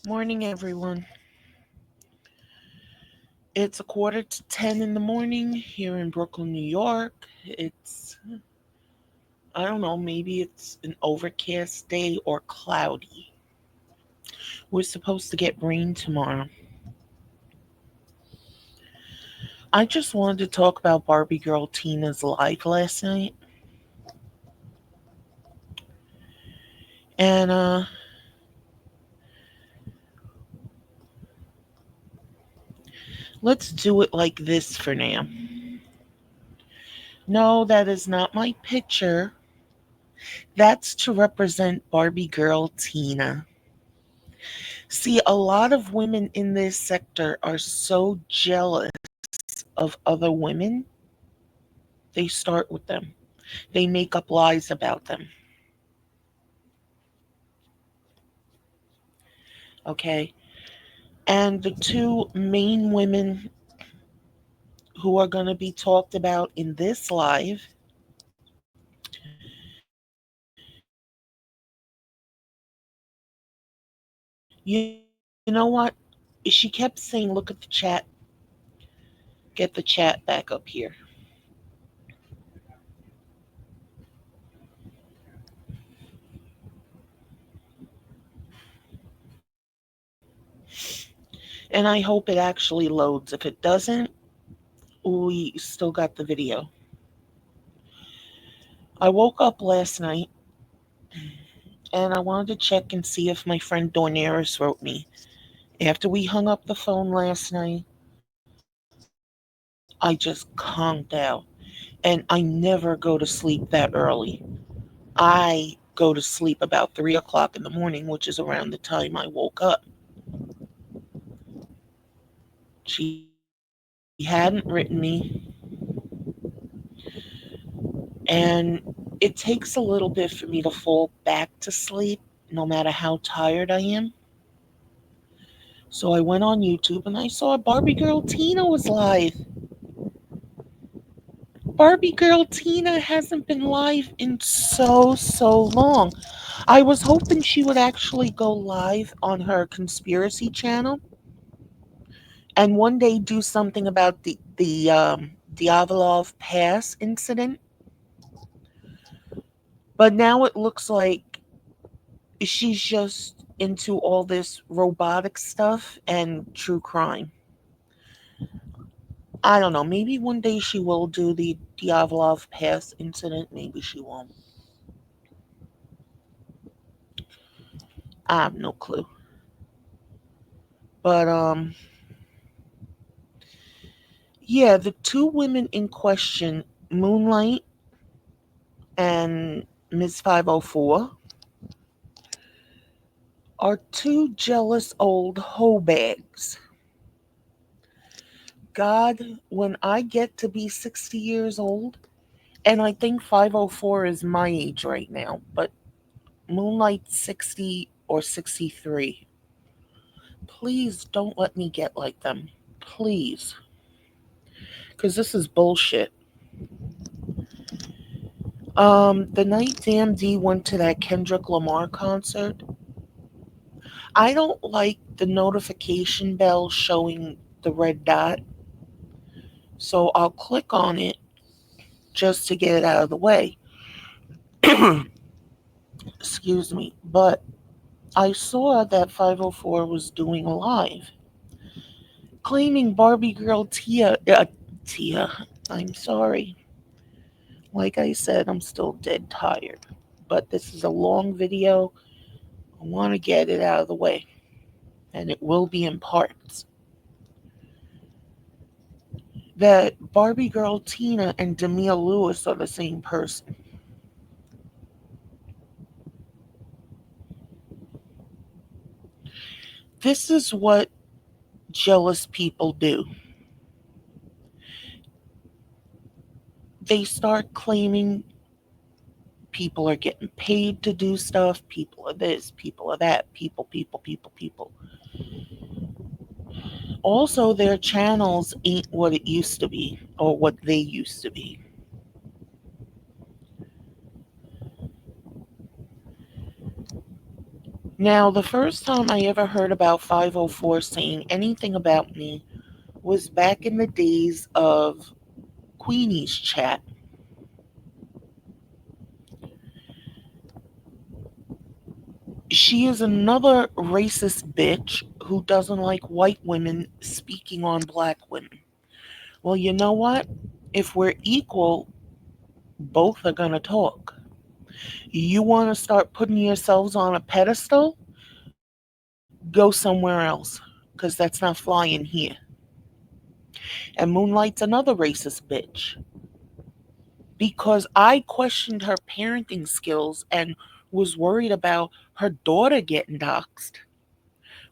Morning, everyone. It's a quarter to 10 in the morning here in Brooklyn, New York. I don't know, maybe it's an overcast day or cloudy. We're supposed to get rain tomorrow. I just wanted to talk about Barbiegirl Tina's live last night. And let's do it like this for now. No, that is not my picture. That's to represent Barbie Girl Tina. See, a lot of women in this sector are so jealous of other women, they start with them. They make up lies about them. Okay. And the two main women who are going to be talked about in this live, you know what? She kept saying, look at the chat, get the chat back up here. And I hope it actually loads. If it doesn't, we still got the video. I woke up last night and I wanted to check and see if my friend Dorneris wrote me. After we hung up the phone last night, I just conked out. And I never go to sleep that early. I go to sleep about 3 o'clock in the morning, which is around the time I woke up. She hadn't written me, and it takes a little bit for me to fall back to sleep, no matter how tired I am. So I went on YouTube and I saw Barbie Girl Tina was live. Barbie Girl Tina hasn't been live in so long. I was hoping she would actually go live on her conspiracy channel and one day do something about the Diavolov Pass incident. But now it looks like she's just into all this robotic stuff and true crime. I don't know. Maybe one day she will do the Diavolov Pass incident. Maybe she won't. I have no clue. But yeah, the two women in question, Moonlight and Miss 504, are two jealous old hoe bags. God, when I get to be 60 years old, and I think 504 is my age right now, but Moonlight's 60 or 63. Please don't let me get like them. Please. Because this is bullshit. The night Damn D went to that Kendrick Lamar concert, I don't like the notification bell showing the red dot, so I'll click on it just to get it out of the way. Excuse me. But I saw that 504 was doing a live claiming Barbie girl Tia. I'm sorry. Like I said, I'm still dead tired. But this is a long video. I want to get it out of the way. And it will be in parts. That Barbie girl Tina and Demia Lewis are the same person. This is what jealous people do. They start claiming people are getting paid to do stuff, people are this, people are that, people. Also, their channels ain't what it used to be or what they used to be. Now, the first time I ever heard about 504 saying anything about me was back in the days of Queenie's chat. She is another racist bitch who doesn't like white women speaking on black women. Well, you know what? If we're equal, both are going to talk. You want to start putting yourselves on a pedestal? Go somewhere else, because that's not flying here. And Moonlight's another racist bitch because I questioned her parenting skills and was worried about her daughter getting doxxed,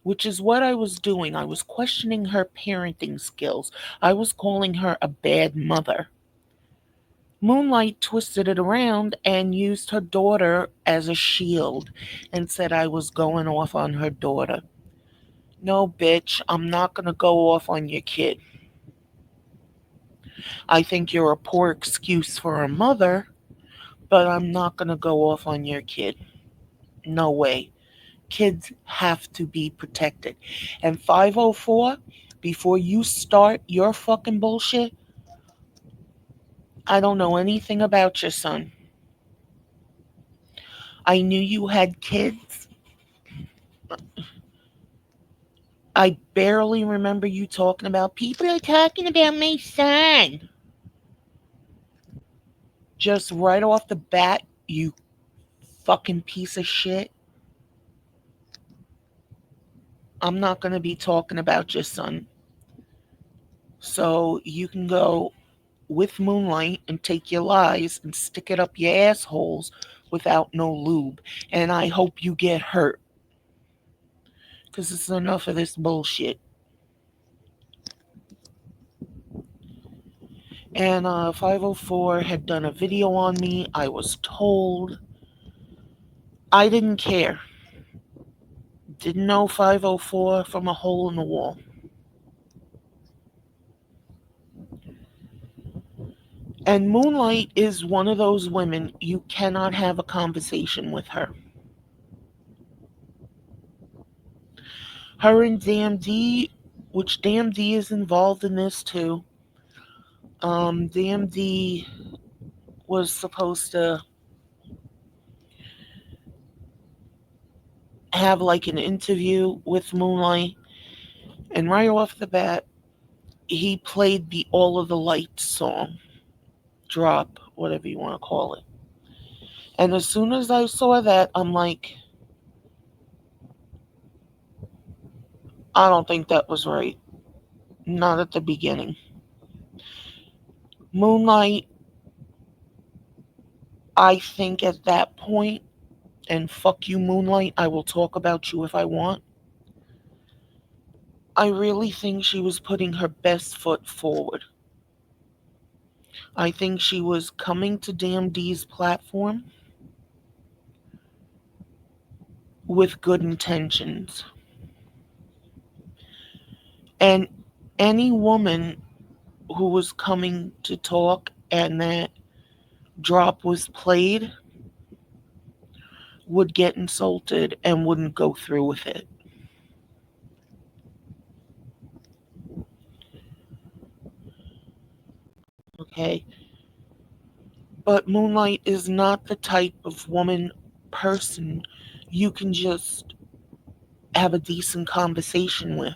which is what I was doing. I was questioning her parenting skills. I was calling her a bad mother. Moonlight twisted it around and used her daughter as a shield and said I was going off on her daughter. No, bitch, I'm not going to go off on your kid. I think you're a poor excuse for a mother, but I'm not going to go off on your kid. No way. Kids have to be protected. And 504, before you start your fucking bullshit, I don't know anything about your son. I knew you had kids. I barely remember you talking about people are talking about my son. Just right off the bat, you fucking piece of shit. I'm not going to be talking about your son. So you can go with Moonlight and take your lies and stick it up your assholes without no lube. And I hope you get hurt. Because it's enough of this bullshit. And 504 had done a video on me. I was told. I didn't care. Didn't know 504 from a hole in the wall. And Moonlight is one of those women you cannot have a conversation with her. Her and DMD, which DMD is involved in this too. DMD was supposed to have like an interview with Moonlight, and right off the bat, he played the All of the Lights song, drop, whatever you want to call it. And as soon as I saw that, I'm like, I don't think that was right. Not at the beginning. Moonlight, I think at that point, and fuck you, Moonlight, I will talk about you if I want. I really think she was putting her best foot forward. I think she was coming to DMD's platform with good intentions. And any woman who was coming to talk and that drop was played would get insulted and wouldn't go through with it. Okay? But Moonlight is not the type of woman person you can just have a decent conversation with.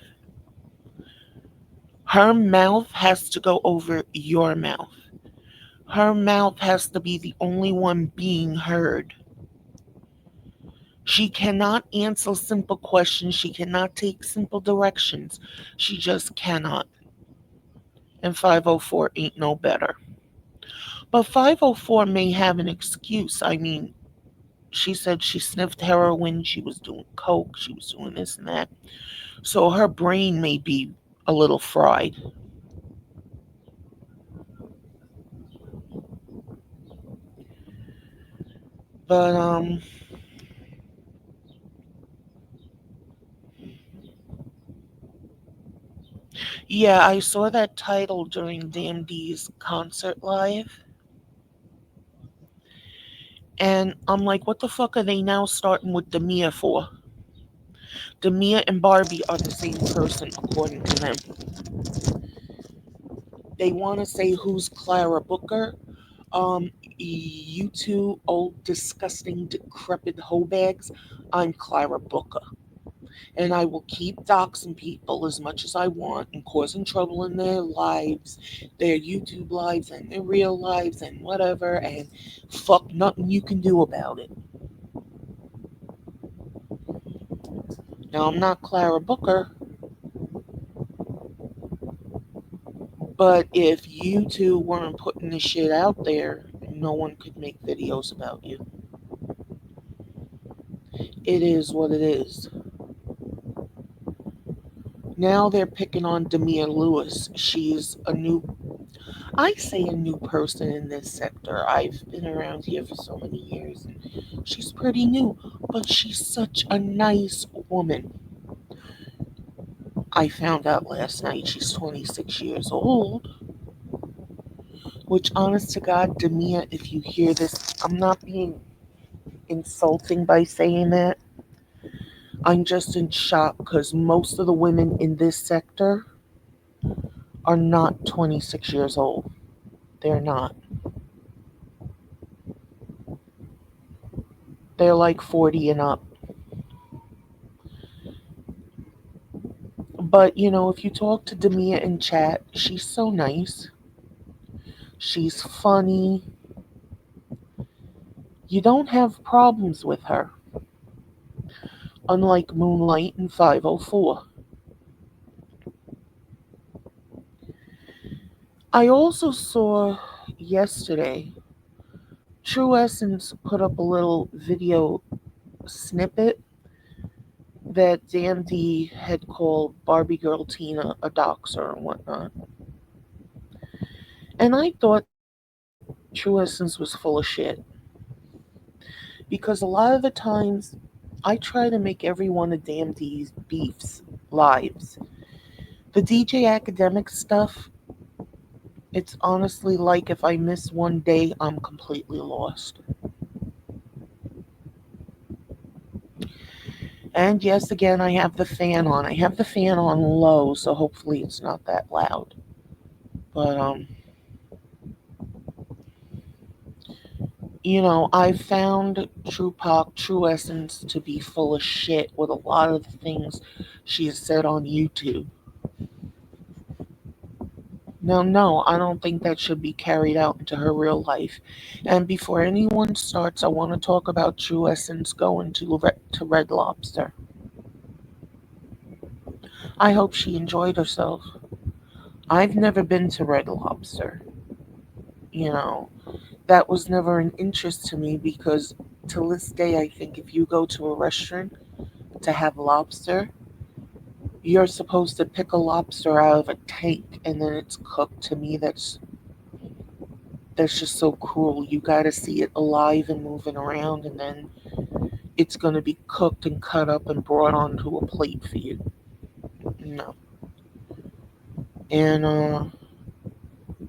Her mouth has to go over your mouth. Her mouth has to be the only one being heard. She cannot answer simple questions. She cannot take simple directions. She just cannot. And 504 ain't no better. But 504 may have an excuse. I mean, she said she sniffed heroin, she was doing coke, she was doing this and that. So her brain may be a little fried. But yeah, I saw that title during DMD's concert live, and I'm like, what the fuck are they now starting with Demia for? Demia and Barbie are the same person, according to them. They want to say who's Clara Booker. You two old, disgusting, decrepit hoe bags. I'm Clara Booker. And I will keep doxing people as much as I want and causing trouble in their lives, their YouTube lives and their real lives and whatever, and fuck nothing you can do about it. Now, I'm not Clara Booker, but if you two weren't putting this shit out there, no one could make videos about you. It is what it is. Now they're picking on Demia Lewis. She's a new, I say a new person in this sector. I've been around here for so many years and she's pretty new, but she's such a nice woman. I found out last night she's 26 years old, which, honest to God, Demia, if you hear this, I'm not being insulting by saying that. I'm just in shock because most of the women in this sector are not 26 years old. They're not. They're like 40 and up. But, if you talk to Demia in chat, she's so nice. She's funny. You don't have problems with her, unlike Moonlight and 504. I also saw yesterday True Essence put up a little video snippet that DMD had called Barbiegirl Tina a doxer and whatnot. And I thought True Essence was full of shit. Because a lot of the times I try to make every one of DMD's beefs lives. The DJ academic stuff, it's honestly like if I miss one day, I'm completely lost. And yes, again, I have the fan on. I have the fan on low, so hopefully it's not that loud. But I found True Pac, True Essence to be full of shit with a lot of the things she has said on YouTube. Now, no, I don't think that should be carried out into her real life. And before anyone starts, I want to talk about True Essence going to Red Lobster. I hope she enjoyed herself. I've never been to Red Lobster. You know, that was never an interest to me because to this day, I think if you go to a restaurant to have lobster, you're supposed to pick a lobster out of a tank and then it's cooked. To me, that's just so cruel. You got to see it alive and moving around, and then it's going to be cooked and cut up and brought onto a plate for you. No. And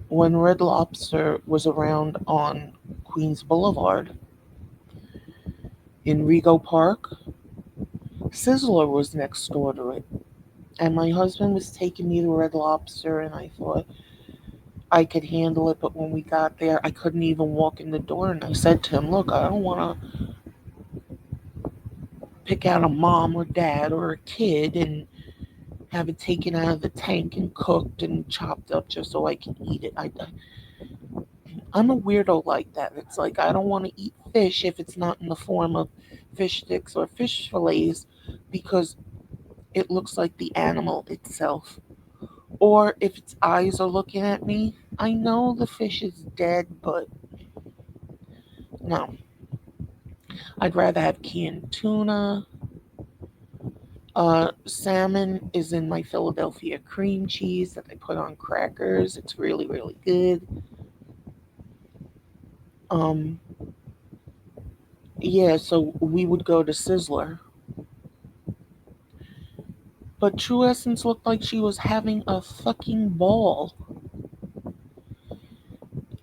when Red Lobster was around on Queens Boulevard in Rego Park, Sizzler was next door to it. And my husband was taking me to Red Lobster, and I thought I could handle it. But when we got there, I couldn't even walk in the door. And I said to him, "Look, I don't want to pick out a mom or dad or a kid and have it taken out of the tank and cooked and chopped up just so I can eat it. I'm a weirdo like that. It's like I don't want to eat fish if it's not in the form of fish sticks or fish fillets because it looks like the animal itself. Or if its eyes are looking at me, I know the fish is dead, but no. I'd rather have canned tuna. Salmon is in my Philadelphia cream cheese that I put on crackers. It's really, really good. Um, yeah, so we would go to Sizzler. But True Essence looked like she was having a fucking ball.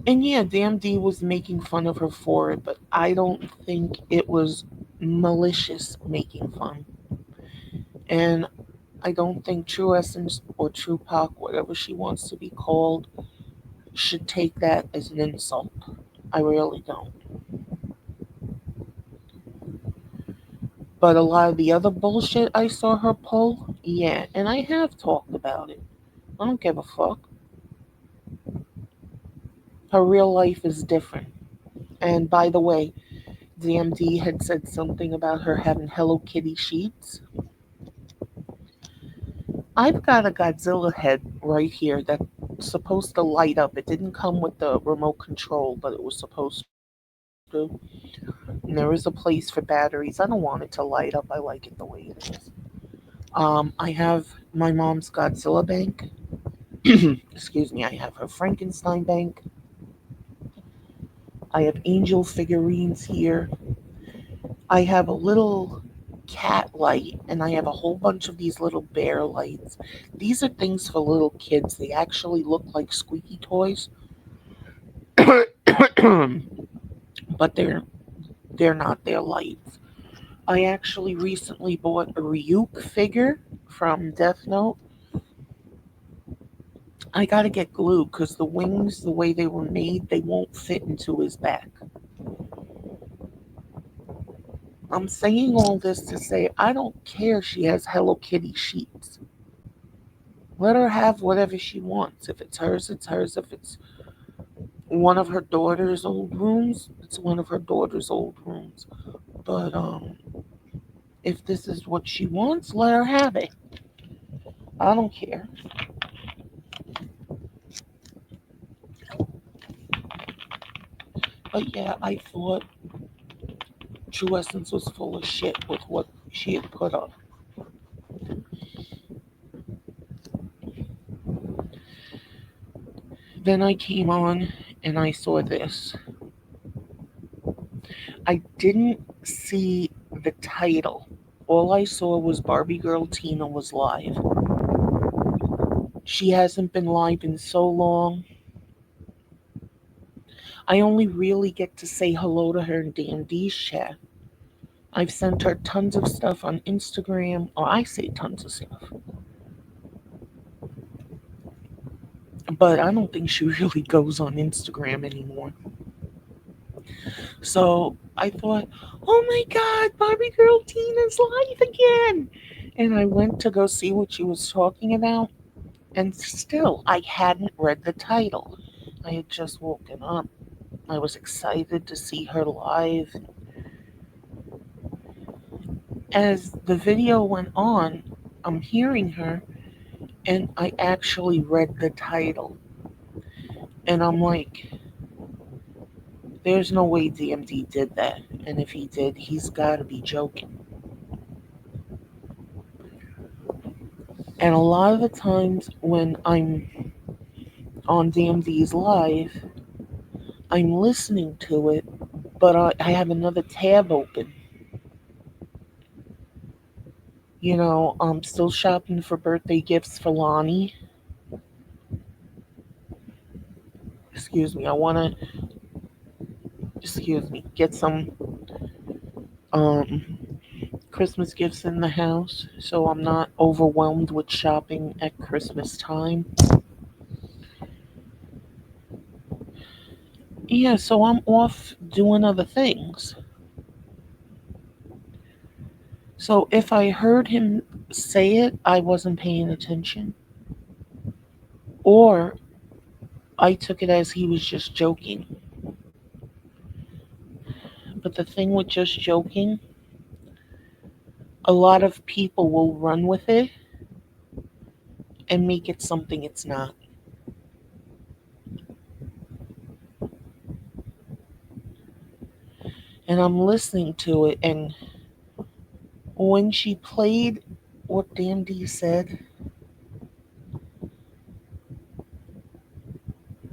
And yeah, Damn D was making fun of her for it, but I don't think it was malicious making fun. And I don't think True Essence or True Pac, whatever she wants to be called, should take that as an insult. I really don't. But a lot of the other bullshit I saw her pull, yeah, and I have talked about it. I don't give a fuck. Her real life is different. And by the way, DMD had said something about her having Hello Kitty sheets. I've got a Godzilla head right here that's supposed to light up. It didn't come with the remote control, but it was supposed to. And there is a place for batteries. I don't want it to light up. I like it the way it is. I have my mom's Godzilla bank. Excuse me. I have her Frankenstein bank. I have angel figurines here. I have a little cat light, and I have a whole bunch of these little bear lights. These are things for little kids. They actually look like squeaky toys, but they're not. They're lights. I actually recently bought a Ryuk figure from Death Note. I gotta get glue because the wings, the way they were made, they won't fit into his back. I'm saying all this to say I don't care she has Hello Kitty sheets. Let her have whatever she wants. If it's hers, it's hers. If it's one of her daughter's old rooms, it's one of her daughter's old rooms. But if this is what she wants, let her have it. I don't care. But yeah, I thought True Essence was full of shit with what she had put up. Then I came on and I saw this. I didn't see the title. All I saw was Barbiegirl Tina was live. She hasn't been live in so long. I only really get to say hello to her in DMD's chat. I've sent her tons of stuff on Instagram, or I say tons of stuff. But I don't think she really goes on Instagram anymore. So I thought, oh my god, Barbiegirl Tina's live again. And I went to go see what she was talking about, and still I hadn't read the title. I had just woken up. I was excited to see her live. As the video went on, I'm hearing her, and I actually read the title. And I'm like, there's no way DMD did that. And if he did, he's got to be joking. And a lot of the times when I'm on DMD's live, I'm listening to it, but I have another tab open. I'm still shopping for birthday gifts for Lonnie. Excuse me, I want to, get some um, Christmas gifts in the house so I'm not overwhelmed with shopping at Christmas time. Yeah, so I'm off doing other things. So if I heard him say it, I wasn't paying attention. Or I took it as he was just joking. But the thing with just joking, a lot of people will run with it and make it something it's not. And I'm listening to it, and when she played what Damn D said,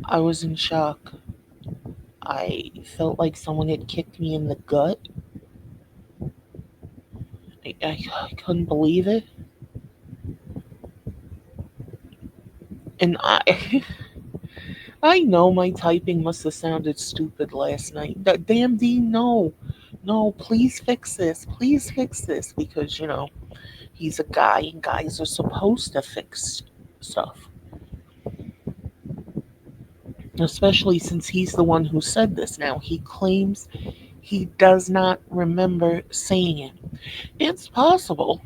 I was in shock. I felt like someone had kicked me in the gut. I couldn't believe it. And I know my typing must have sounded stupid last night. Damn D, no. No, please fix this. Please fix this. Because, He's a guy, and guys are supposed to fix stuff. Especially since he's the one who said this now. He claims he does not remember saying it. It's possible.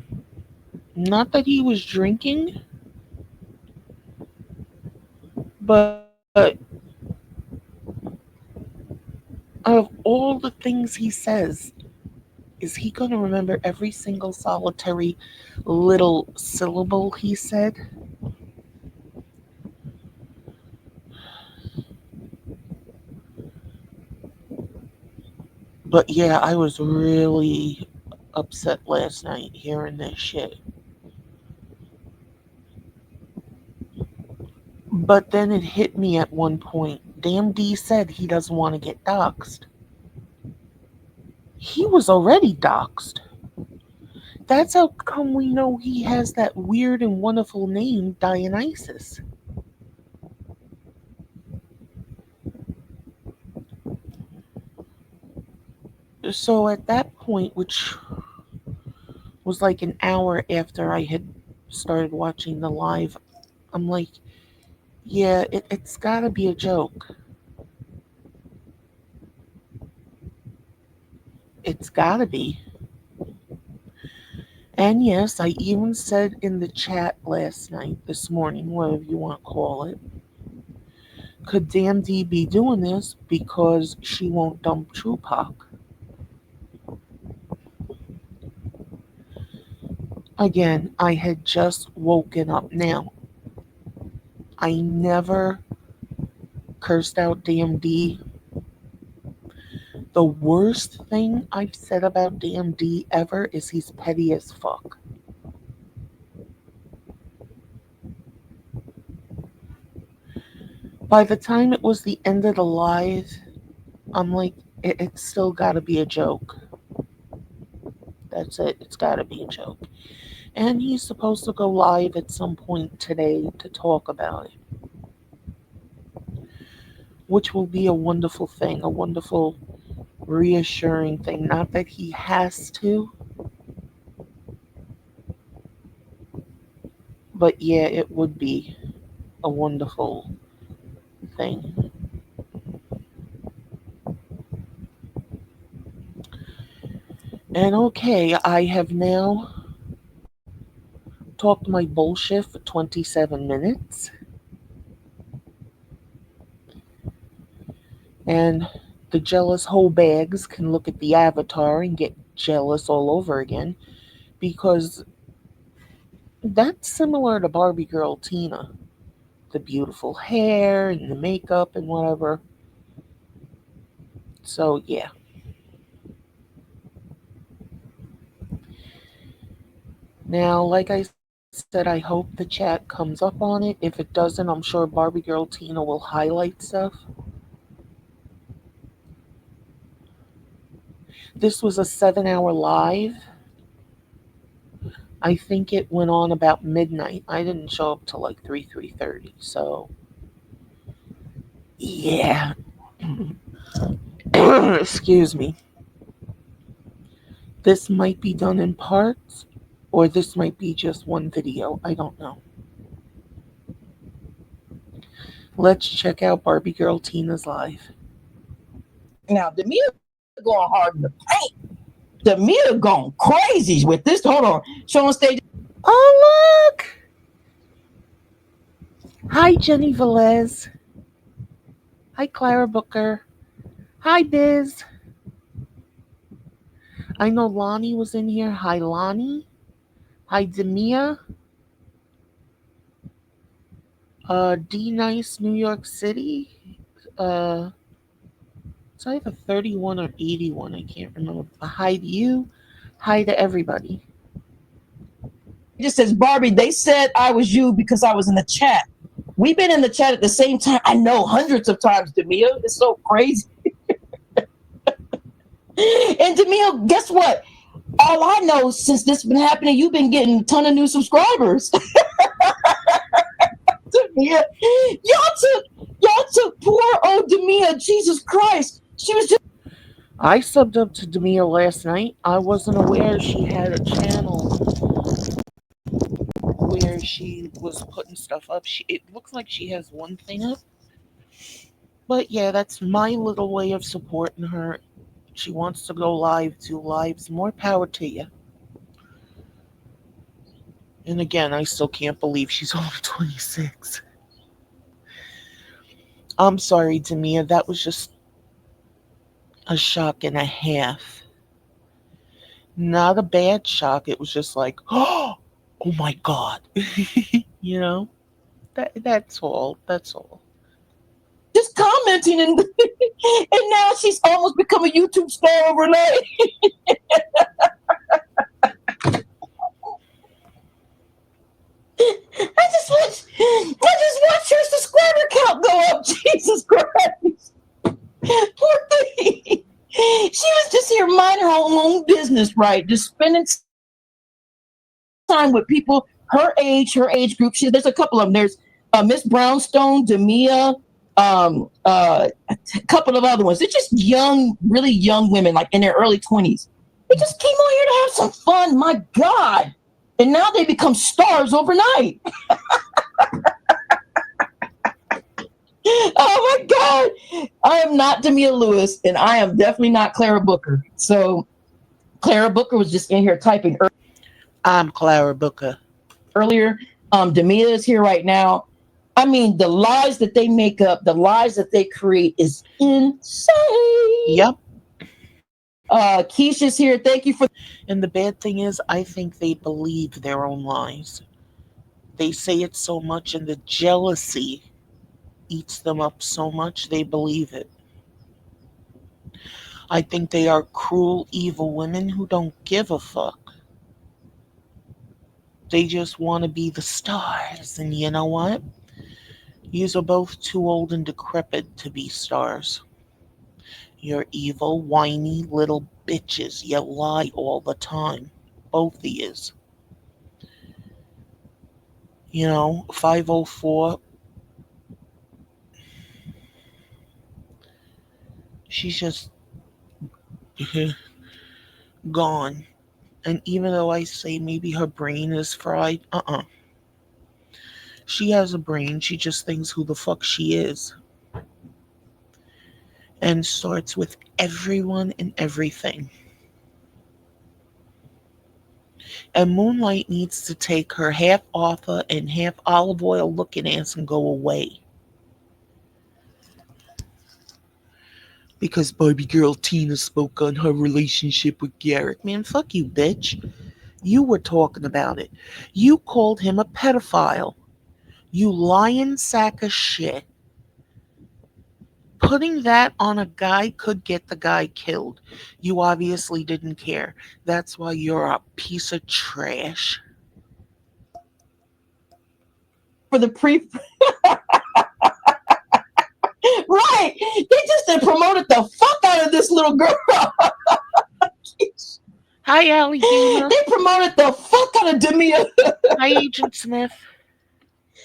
Not that he was drinking, but of all the things he says, is he going to remember every single solitary little syllable he said? But yeah, I was really upset last night hearing this shit. But then it hit me at one point. Damn D said he doesn't want to get doxxed. He was already doxxed. That's how come we know he has that weird and wonderful name, Dionysus. So at that point, which was like an hour after I had started watching the live, I'm like, yeah, it's gotta be a joke. It's gotta be. And yes, I even said in the chat last night, this morning, whatever you want to call it, could Damn D be doing this because she won't dump Tupac? Again, I had just woken up. Now, I never cursed out DMD. The worst thing I've said about DMD ever is he's petty as fuck. By the time it was the end of the live, I'm like, it's still gotta be a joke. That's it, it's gotta be a joke. And he's supposed to go live at some point today to talk about it, which will be a wonderful thing, a wonderful, reassuring thing. Not that he has to, but yeah, it would be a wonderful thing. And okay, I have now talked my bullshit for 27 minutes. And the jealous hoe bags can look at the avatar and get jealous all over again because that's similar to Barbie Girl Tina. The beautiful hair and the makeup and whatever. So, yeah. Now, like I said, I hope the chat comes up on it. If it doesn't, I'm sure Barbie Girl Tina will highlight stuff. This was a 7 hour live. I think it went on about midnight. I didn't show up till like 3:30. So, yeah. Excuse me. This might be done in parts, or this might be just one video. I don't know. Let's check out Barbie Girl Tina's live. Now, Demita going hard in the paint. Demita going crazy with this. Hold on. Show on stage. Oh, look! Hi, Jenny Velez. Hi, Clara Booker. Hi, Biz. I know Lonnie was in here. Hi, Lonnie. Hi, Demia. D Nice, New York City. Uh, it's either 31 or 81. I can't remember. Hi to you. Hi to everybody. It just says, Barbie, they said I was you because I was in the chat. We've been in the chat at the same time. I know hundreds of times, Demia. It's so crazy. And Demia, guess what? All I know since this has been happening, you've been getting a ton of new subscribers. Demia, y'all took poor old Demia. Jesus Christ, she was just. I subbed up to Demia last night. I wasn't aware she had a channel. she was putting stuff up. It looks like she has one thing up. But yeah, that's my little way of supporting her. She wants to go live, do lives. More power to you. And again, I still can't believe she's only 26. I'm sorry, Demia. That was just a shock and a half. Not a bad shock. It was just like, oh my God. That's all. That's all. Just commenting, and now she's almost become a YouTube star overnight. I just watched her subscriber count go up. Jesus Christ. Poor thing. She was just here minding her own business, right? Just spending time with people her age group. There's a couple of them. There's Miss Brownstone, Demia, a couple of other ones. They're just young, really young women, like in their early 20s. They just came on here to have some fun. My God. And now they become stars overnight. Oh my God. I am not Demia Lewis, and I am definitely not Clara Booker. So Clara Booker was just in here typing I'm Clara Booker. earlier. Demia is here right now. I mean, the lies that they make up, the lies that they create is insane. Yep. Keisha's here. Thank you for. And the bad thing is, I think they believe their own lies. They say it so much, and the jealousy eats them up so much they believe it. I think they are cruel, evil women who don't give a fuck. They just want to be the stars. And you know what? Yous are both too old and decrepit to be stars. You're evil, whiny little bitches. You lie all the time. Both of yous. 504, she's just gone. And even though I say maybe her brain is fried, she has a brain. She just thinks who the fuck she is. And starts with everyone and everything. And Moonlight needs to take her half Arthur and half olive oil looking ass and go away. Because Barbiegirl Tina spoke on her relationship with Garrick. Man, fuck you, bitch. You were talking about it. You called him a pedophile. You lying sack of shit. Putting that on a guy could get the guy killed. You obviously didn't care. That's why you're a piece of trash. For the pre. Right. They just promoted the fuck out of this little girl. Hi, Allie Dina. They promoted the fuck out of Demia. Hi, Agent Smith.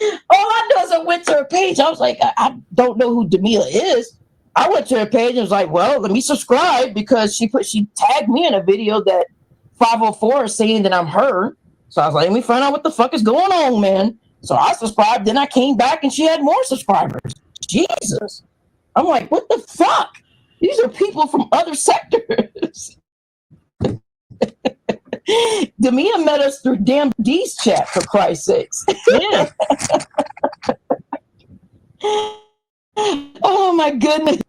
All I know is I went to her page. I was like, I don't know who Demia is. I went to her page and was like, well, let me subscribe because she tagged me in a video that 504 is saying that I'm her. So I was like, let me find out what the fuck is going on, man. So I subscribed. Then I came back and she had more subscribers. Jesus. I'm like, what the fuck? These are people from other sectors. Demia met us through damn D's chat, for Christ's sakes. Yeah. Oh my goodness,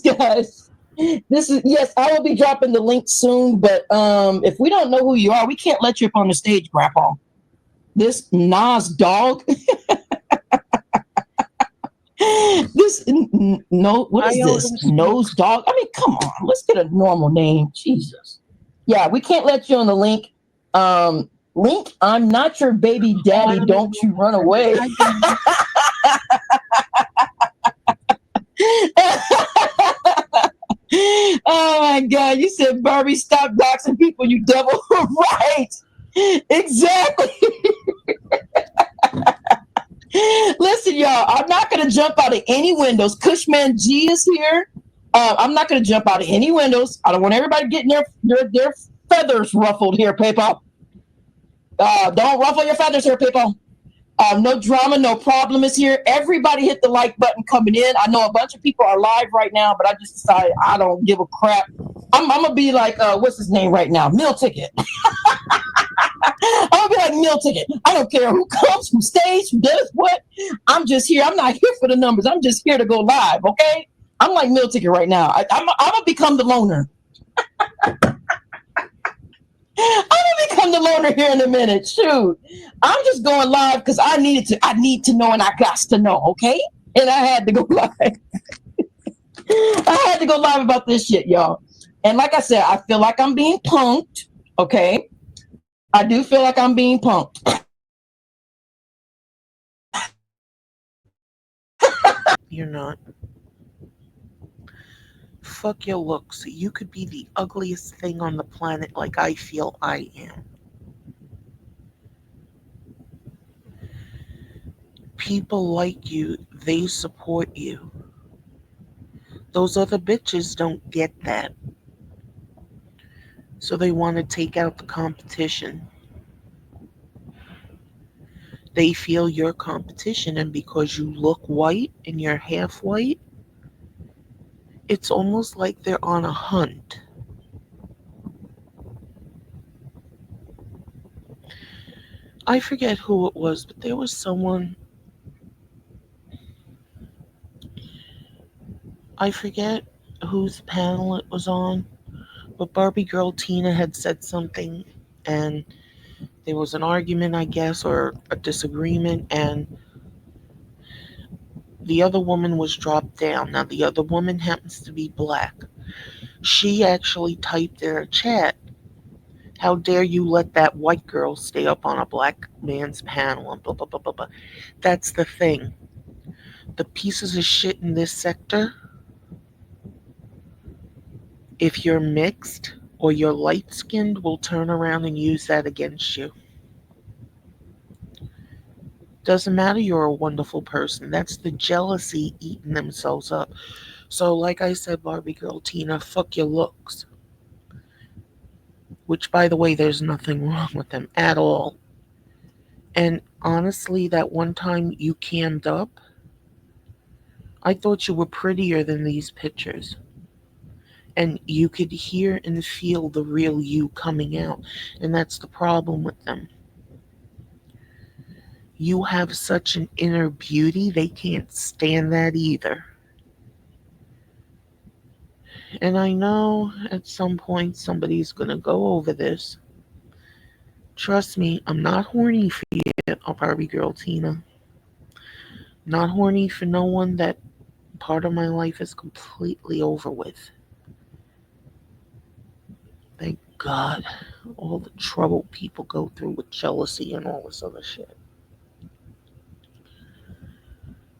guys. This is, yes, I will be dropping the link soon, but if we don't know who you are, we can't let you up on the stage, Grandpa. This Nas dog. This no, what is this? Nose dog. I mean, come on, let's get a normal name. Jesus. Yeah, we can't let you on the link. Link, I'm not your baby daddy. Don't you run away. Oh my God, you said Barbie, stop doxing people, you devil. Right. Exactly. Listen, y'all, I'm not going to jump out of any windows. Cushman G is here. I'm not going to jump out of any windows. I don't want everybody getting their feathers ruffled here, paper. Don't ruffle your feathers here, people. No drama, no problem is here. Everybody hit the like button coming in. I know a bunch of people are live right now, but I just decided I don't give a crap. I'm gonna be like, what's his name right now? Meal Ticket. I'm gonna be like Meal Ticket. I don't care who comes from stage, who does what. I'm just here. I'm not here for the numbers. I'm just here to go live. Okay. I'm like Meal Ticket right now. I'm gonna become the loner. I'm gonna become the loner here in a minute. Shoot, I'm just going live because I needed to. I need to know, and I got to know. Okay, and I had to go live. I had to go live about this shit, y'all. And like I said, I feel like I'm being punked. Okay, I do feel like I'm being punked. You're not. Fuck your looks. You could be the ugliest thing on the planet like I feel I am. People like you, they support you. Those other bitches don't get that. So they want to take out the competition. They feel your competition, and because you look white and you're half white, it's almost like they're on a hunt. I forget who it was, but there was someone, I forget whose panel it was on, but Barbiegirl Tina had said something, and there was an argument, I guess, or a disagreement, and the other woman was dropped down. Now, the other woman happens to be black. She actually typed in a chat, "How dare you let that white girl stay up on a black man's panel," and blah, blah, blah, blah, blah. That's the thing. The pieces of shit in this sector, if you're mixed or you're light skinned, will turn around and use that against you. Doesn't matter, you're a wonderful person. That's the jealousy eating themselves up. So, like I said, Barbiegirl Tina, fuck your looks. Which, by the way, there's nothing wrong with them at all. And honestly, that one time you cammed up, I thought you were prettier than these pictures. And you could hear and feel the real you coming out. And that's the problem with them. You have such an inner beauty, they can't stand that either. And I know at some point somebody's gonna go over this. Trust me, I'm not horny for you, oh Barbie girl Tina. Not horny for no one that part of my life is completely over with. Thank God. All the trouble people go through with jealousy and all this other shit.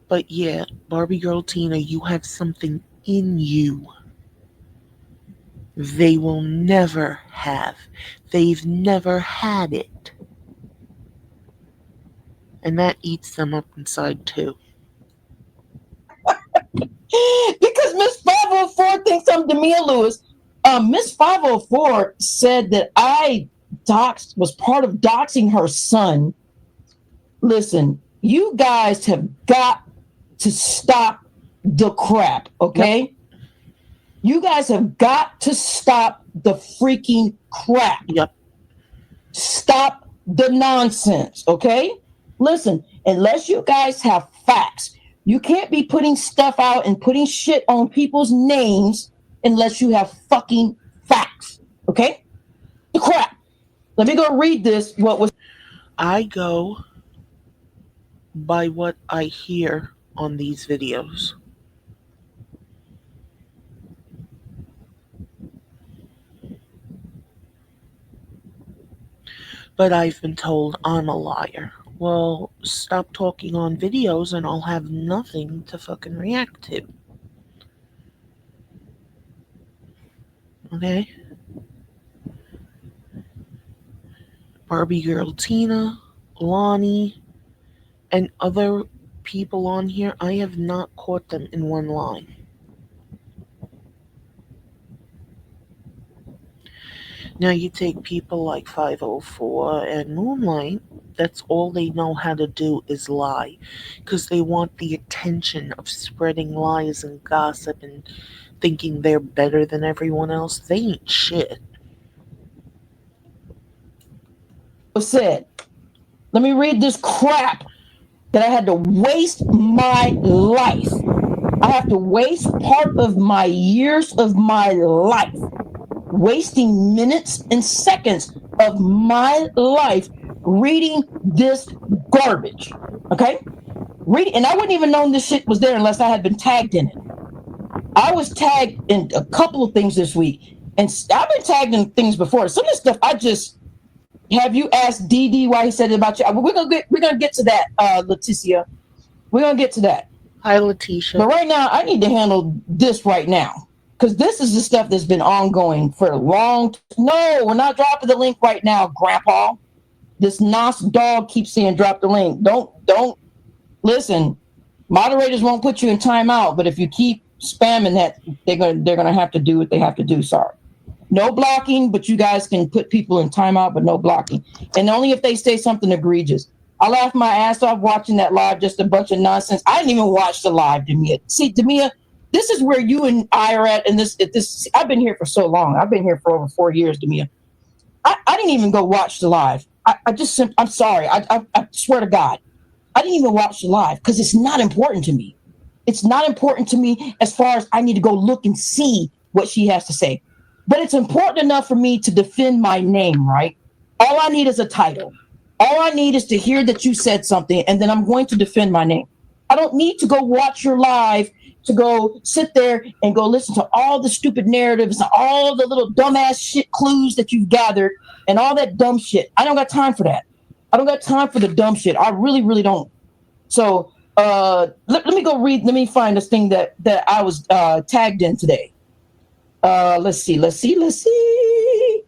But yeah, Barbie girl Tina, you have something in you they will never have. They've never had it. And that eats them up inside too. Because Miss 504 thinks I'm Demia Lewis. Miss 504 said that I doxed was part of doxing her son. Listen, you guys have got to stop the crap, Yep, okay? You guys have got to stop the freaking crap. yep. Stop the nonsense, okay? Listen, unless you guys have facts, you can't be putting stuff out and putting shit on people's names unless you have fucking facts, okay? The crap. Let me go read this. What was I go by what I hear on these videos. But I've been told I'm a liar. Well, stop talking on videos and I'll have nothing to fucking react to. Okay? Barbie Girl Tina, Lonnie, and other people on here, I have not caught them in one line. Now you take people like 504 and Moonlight, that's all they know how to do is lie. Because they want the attention of spreading lies and gossip and thinking they're better than everyone else. They ain't shit. Was said, let me read this crap that I had to waste my life. I have to waste part of my years of my life, wasting minutes and seconds of my life reading this garbage. Okay? Reading, and I wouldn't even known this shit was there unless I had been tagged in it. I was tagged in a couple of things this week, and I've been tagged in things before. Some of this stuff I just have you asked DD why he said it about you. We're gonna get to that, Leticia. We're gonna get to that. Hi, Letitia. But right now, I need to handle this right now because this is the stuff that's been ongoing for a long. No, we're not dropping the link right now, Grandpa. This nos dog keeps saying drop the link. Don't listen. Moderators won't put you in timeout, but if you keep spamming that, they're gonna have to do what they have to do. Sorry. No blocking, but you guys can put people in timeout, but no blocking. And only if they say something egregious. I laughed my ass off watching that live, just a bunch of nonsense. I didn't even watch the live, Demia. See, Demia, this is where you and I are at. And this, I've been here for so long. I've been here for over 4 years, Demia. I didn't even go watch the live. I'm sorry. I swear to God, I didn't even watch the live because it's not important to me. It's not important to me as far as I need to go look and see what she has to say. But it's important enough for me to defend my name, right? All I need is a title. All I need is to hear that you said something, and then I'm going to defend my name. I don't need to go watch your live to go sit there and go listen to all the stupid narratives and all the little dumbass shit clues that you've gathered and all that dumb shit. I don't got time for that. I don't got time for the dumb shit. I really, really don't. So let me go read. Let me find this thing that I was tagged in today. Let's see. Let's see. Let's see.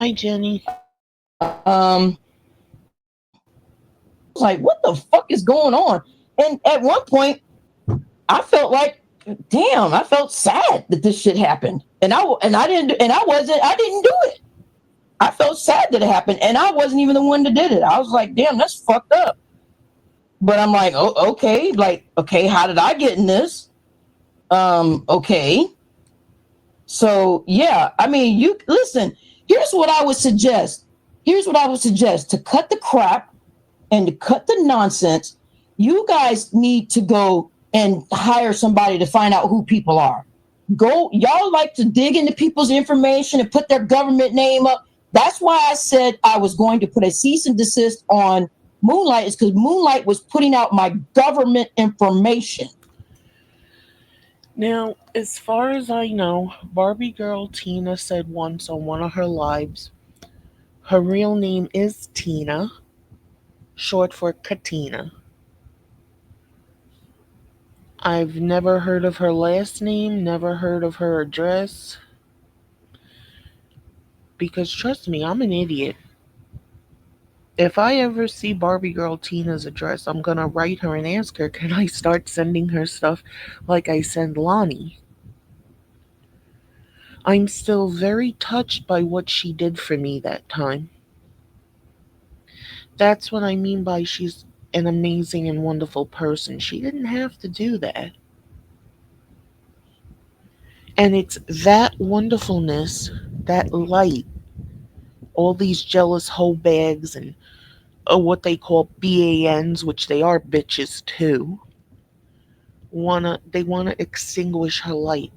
Hi, Jenny. Like, what the fuck is going on? And at one point, I felt like, damn, I felt sad that this shit happened, I didn't do it. I felt sad that it happened, and I wasn't even the one that did it. I was like, damn, that's fucked up. But I'm like, oh, okay, like, okay, how did I get in this? Okay. So yeah, I mean, you listen. Here's what I would suggest. Here's what I would suggest to cut the crap and to cut the nonsense. You guys need to go and hire somebody to find out who people are. Go, y'all like to dig into people's information and put their government name up. That's why I said I was going to put a cease and desist on Moonlight, is because Moonlight was putting out my government information. Now, as far as I know, Barbie girl Tina said once on one of her lives, her real name is Tina, short for Katina. I've never heard of her last name, never heard of her address, because trust me, I'm an idiot. If I ever see Barbie girl Tina's address, I'm gonna write her and ask her, can I start sending her stuff like I send Lonnie? I'm still very touched by what she did for me that time. That's what I mean by she's an amazing and wonderful person. She didn't have to do that. And it's that wonderfulness, that light, all these jealous hoe bags and what they call BANs, which they are bitches too, they wanna extinguish her light.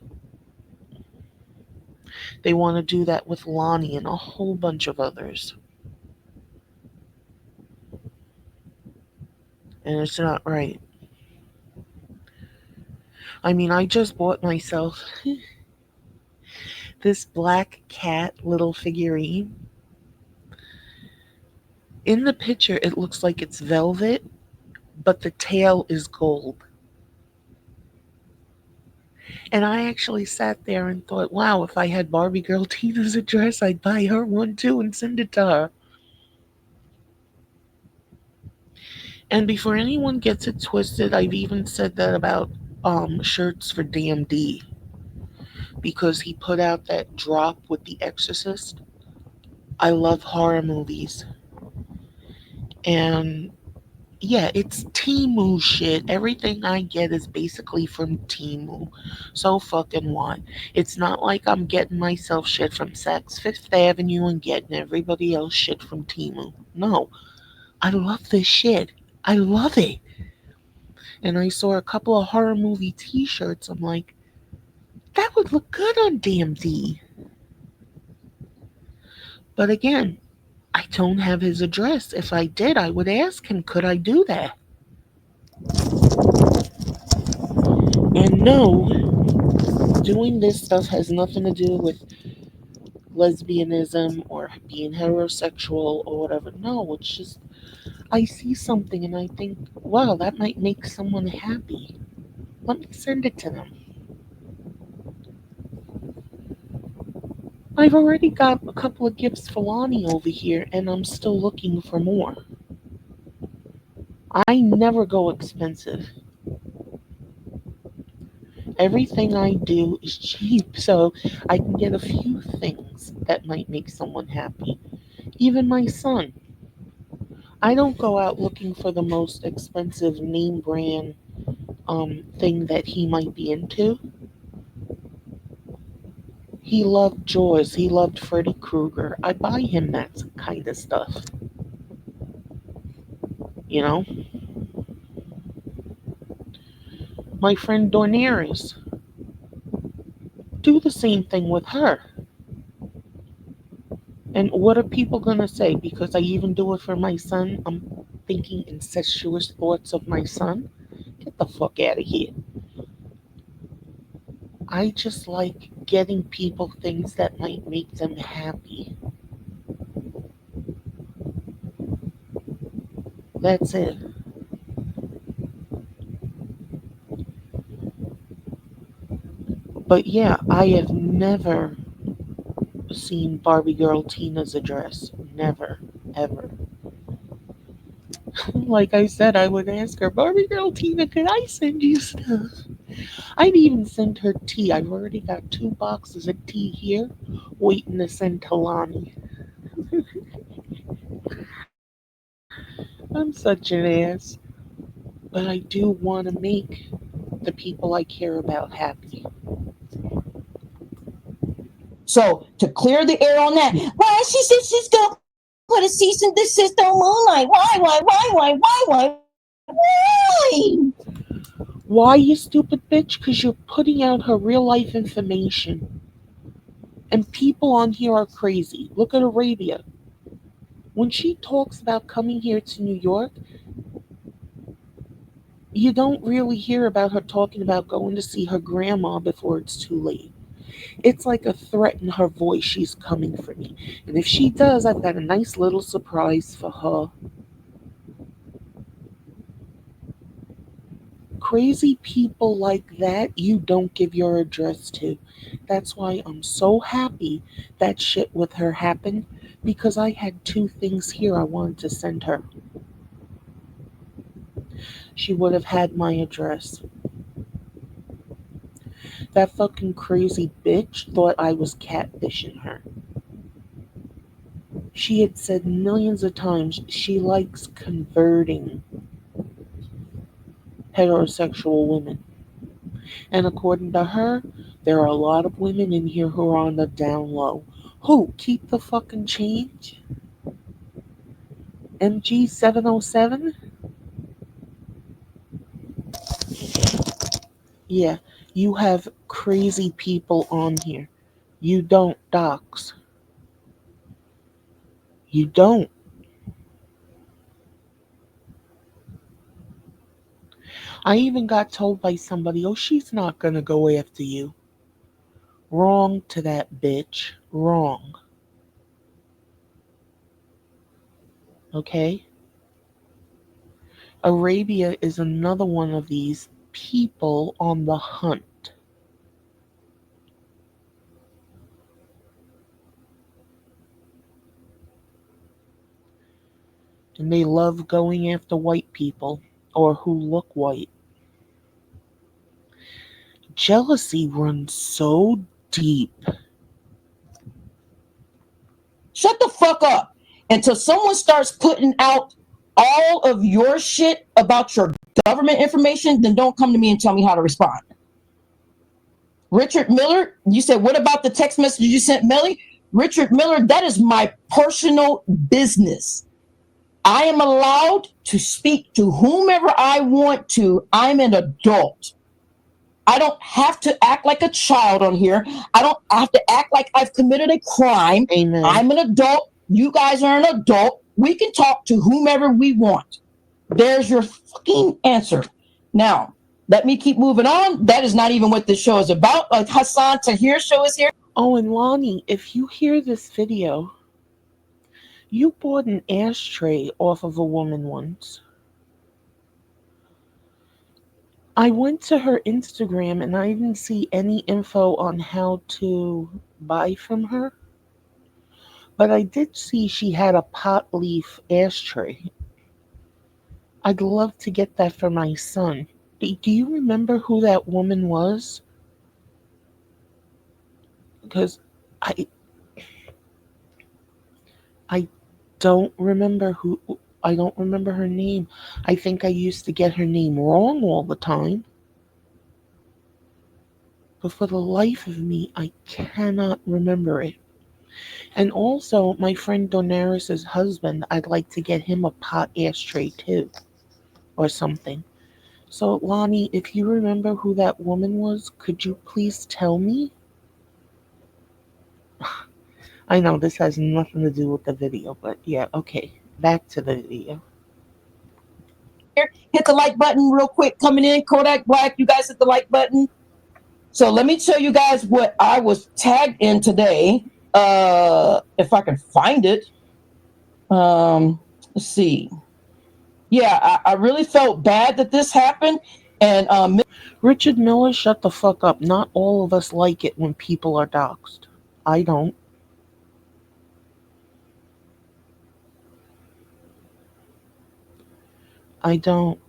They wanna do that with Lonnie and a whole bunch of others. And it's not right. I mean, I just bought myself this black cat little figurine. In the picture, it looks like it's velvet, but the tail is gold. And I actually sat there and thought, wow, if I had Barbie Girl Tina's address, I'd buy her one too and send it to her. And before anyone gets it twisted, I've even said that about shirts for DMD. because he put out that drop with The Exorcist. I love horror movies. And yeah, it's Timu shit. Everything I get is basically from Timu. So fucking what? It's not like I'm getting myself shit from Saks Fifth Avenue and getting everybody else shit from Timu. No, I love this shit. I love it. And I saw a couple of horror movie t shirts. I'm like, that would look good on DMD. But again, I don't have his address. If I did, I would ask him, could I do that? And no, doing this stuff has nothing to do with lesbianism or being heterosexual or whatever. No, it's just I see something and I think, wow, that might make someone happy. Let me send it to them. I've already got a couple of gifts for Lonnie over here and I'm still looking for more. I never go expensive. Everything I do is cheap, so I can get a few things that might make someone happy. Even my son. I don't go out looking for the most expensive name brand thing that he might be into. He loved Jaws. He loved Freddy Krueger. I buy him that kind of stuff. You know, my friend Dorneris, do the same thing with her. And what are people gonna say? Because I even do it for my son. I'm thinking incestuous thoughts of my son. Get the fuck out of here. I just like getting people things that might make them happy. That's it. But yeah, I have never seen Barbiegirl Tina's address. Never, ever. Like I said, I would ask her, Barbiegirl Tina, could I send you stuff? I'd even send her tea. I've already got 2 boxes of tea here waiting to send to Lonnie. I'm such an ass. But I do want to make the people I care about happy. So to clear the air on that, why she said she's gonna put a cease and desist on Moonlight? Why? Why, you stupid bitch? Because you're putting out her real life information. And people on here are crazy. Look at Arabia. When she talks about coming here to New York, you don't really hear about her talking about going to see her grandma before it's too late. It's like a threat in her voice. She's coming for me. And if she does, I've got a nice little surprise for her. Crazy people like that, you don't give your address to. That's why I'm so happy that shit with her happened because I had 2 things here I wanted to send her. She would have had my address. That fucking crazy bitch thought I was catfishing her. She had said millions of times she likes converting heterosexual women. And according to her, there are a lot of women in here who are on the down low. Who? Keep the fucking change? MG 707? Yeah, you have crazy people on here. You don't, docs. You don't. I even got told by somebody, oh, she's not gonna go after you. Wrong to that bitch. Wrong. Okay? Arabia is another one of these people on the hunt. And they love going after white people or who look white. Jealousy runs so deep. Shut the fuck up until someone starts putting out all of your shit about your government information. Then don't come to me and tell me how to respond. Richard Miller, you said, what about the text message you sent Melly? Richard Miller, that is my personal business. I am allowed to speak to whomever I want to. I'm an adult. I don't have to act like a child on here. I don't have to act like I've committed a crime. Amen. I'm an adult. You guys are an adult. We can talk to whomever we want. There's your fucking answer. Now, let me keep moving on. That is not even what this show is about. Hassan Tahir's show is here. Oh, and Lonnie, if you hear this video, you bought an ashtray off of a woman once. I went to her Instagram and I didn't see any info on how to buy from her, but I did see she had a pot leaf ashtray. I'd love to get that for my son. Do you remember who that woman was? Because I I don't remember who I don't remember her name. I think I used to get her name wrong all the time. But for the life of me, I cannot remember it. And also, my friend Donaris's husband, I'd like to get him a pot ashtray too, or something. So, Lonnie, if you remember who that woman was, could you please tell me? I know this has nothing to do with the video, but yeah, okay. Back to the video. Hit the like button real quick. Coming in, Kodak Black. You guys hit the like button. So let me tell you guys what I was tagged in today. If I can find it. Let's see. Yeah, I really felt bad that this happened. And Richard Miller, shut the fuck up. Not all of us like it when people are doxxed. I don't. I don't.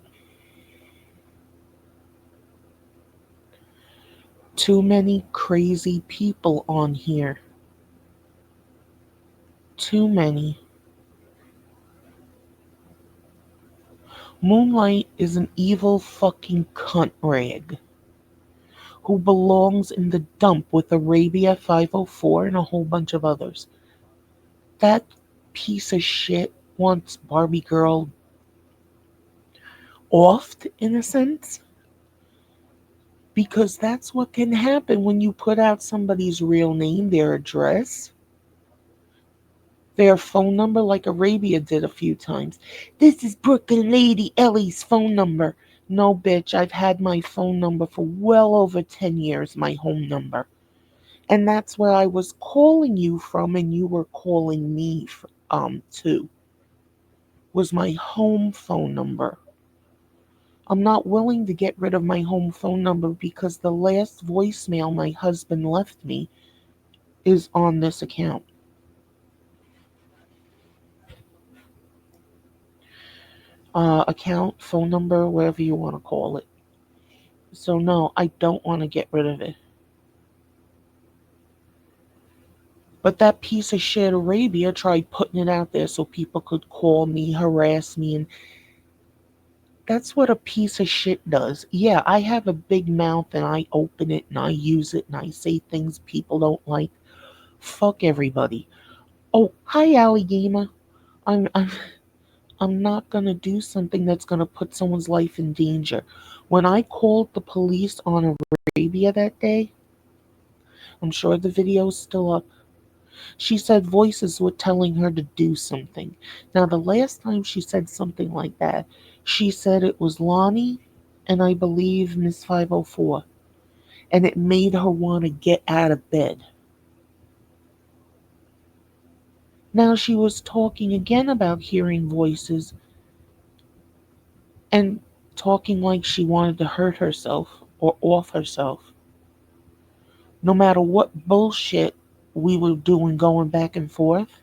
Too many crazy people on here. Too many. Moonlight is an evil fucking cunt rag who belongs in the dump with Arabia 504 and a whole bunch of others. That piece of shit wants Barbie Girl offed, in a sense, because that's what can happen when you put out somebody's real name, their address, their phone number, like Arabia did a few times. This is Brooklyn Lady Ellie's phone number. No, bitch, I've had my phone number for well over 10 years, my home number. And that's where I was calling you from, and you were calling me too. Was my home phone number. I'm not willing to get rid of my home phone number because the last voicemail my husband left me is on this account, phone number, whatever you want to call it. So no, I don't want to get rid of it. But that piece of shit Arabia tried putting it out there so people could call me, harass me, and that's what a piece of shit does. Yeah, I have a big mouth and I open it and I use it and I say things people don't like. Fuck everybody. Oh, hi, Allie Gamer. I'm, I'm, I'm not gonna do something that's gonna put someone's life in danger. When I called the police on Arabia that day, I'm sure the video's still up. She said voices were telling her to do something. Now, the last time she said something like that, she said it was Lonnie and I believe Miss 504, and it made her want to get out of bed. Now she was talking again about hearing voices and talking like she wanted to hurt herself or off herself. No matter what bullshit we were doing going back and forth,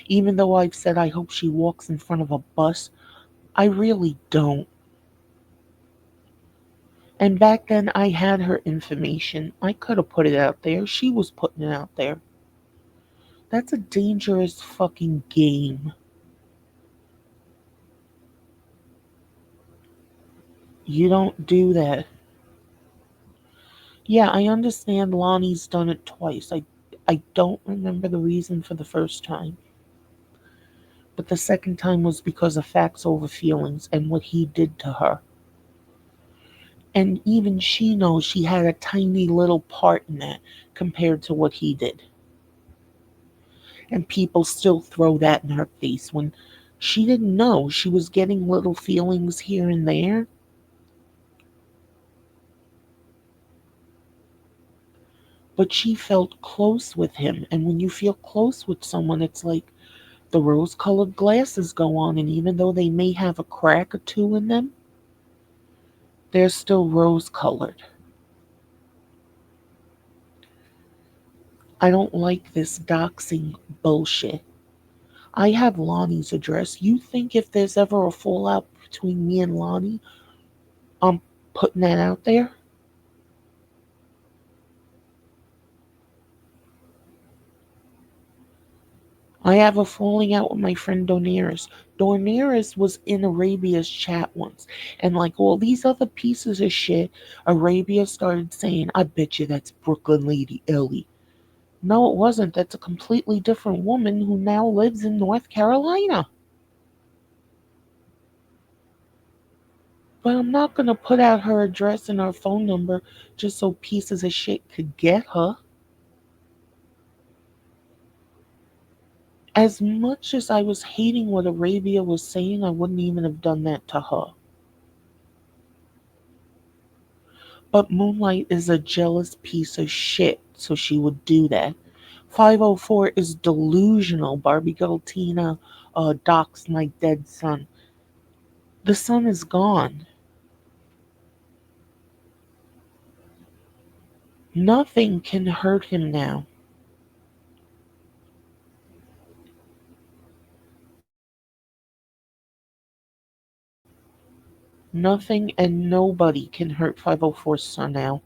even though I've said I hope she walks in front of a bus, I really don't. And back then, I had her information. I could have put it out there. She was putting it out there. That's a dangerous fucking game. You don't do that. Yeah, I understand Lonnie's done it twice. I don't remember the reason for the first time. But the second time was because of facts over feelings and what he did to her. And even she knows she had a tiny little part in that compared to what he did. And people still throw that in her face when she didn't know she was getting little feelings here and there. But she felt close with him. And when you feel close with someone, it's like the rose colored glasses go on. And even though they may have a crack or two in them, they're still rose colored. I don't like this doxing bullshit. I have Lonnie's address. You think if there's ever a fallout between me and Lonnie, I'm putting that out there? I have a falling out with my friend Donaris. Donaris was in Arabia's chat once, and like all these other pieces of shit, Arabia started saying, I bet you that's Brooklyn Lady Ellie. No, it wasn't. That's a completely different woman who now lives in North Carolina. But I'm not gonna put out her address and her phone number just so pieces of shit could get her. As much as I was hating what Arabia was saying, I wouldn't even have done that to her. But Moonlight is a jealous piece of shit, so she would do that. 504 is delusional. Barbiegirl Tina doxed my dead son. The son is gone. Nothing can hurt him now. Nothing and nobody can hurt 504's son now.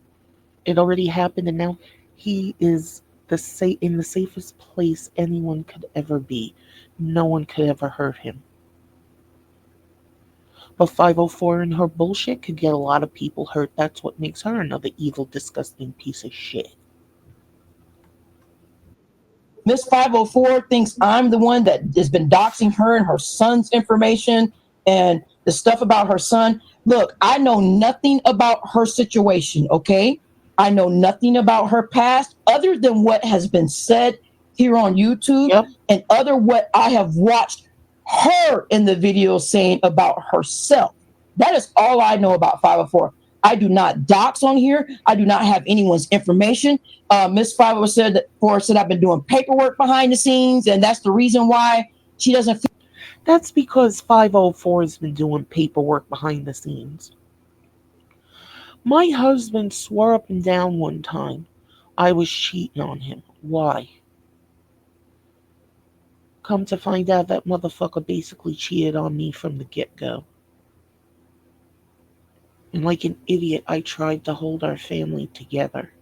It already happened, and now he is in the safest place anyone could ever be. No one could ever hurt him. But 504 and her bullshit could get a lot of people hurt. That's what makes her another evil, disgusting piece of shit. Miss 504 thinks I'm the one that has been doxing her and her son's information and the stuff about her son. Look, I know nothing about her situation, okay? I know nothing about her past other than what has been said here on YouTube Yep, and other what I have watched her in the video saying about herself. That is all I know about 504. I do not dox on here. I do not have anyone's information. Miss Five said I've been doing paperwork behind the scenes, and that's the reason why she doesn't feel. that's because 504 has been doing paperwork behind the scenes. My husband swore up and down one time I was cheating on him. Why? Come to find out that motherfucker basically cheated on me from the get go. And like an idiot, I tried to hold our family together.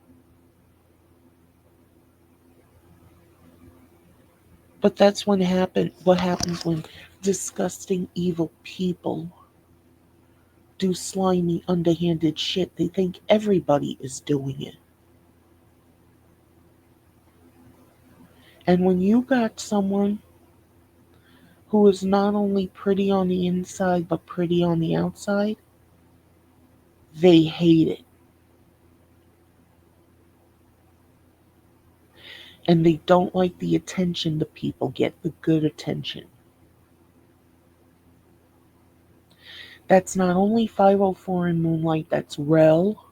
But that's what happens when disgusting evil people do slimy underhanded shit. They think everybody is doing it. And when you got someone who is not only pretty on the inside but pretty on the outside, they hate it. And they don't like the attention the people get, the good attention. That's not only 504 in Moonlight, that's Rel,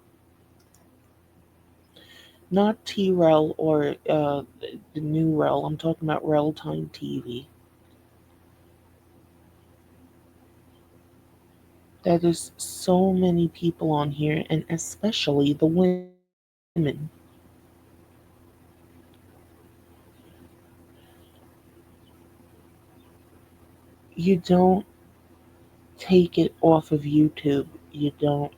not T Rel or the new Rel. I'm talking about Rel Time TV. That is so many people on here, and especially the women. You don't take it off of YouTube. You don't.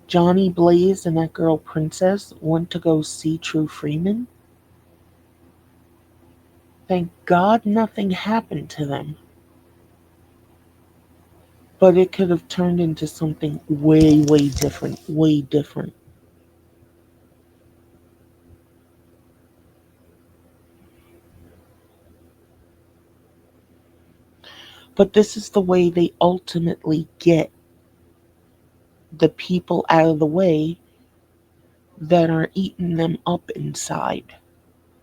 Johnny Blaze and that girl Princess went to go see True Freeman. Thank God nothing happened to them. But it could have turned into something way, way different. Way different. But this is the way they ultimately get the people out of the way that are eating them up inside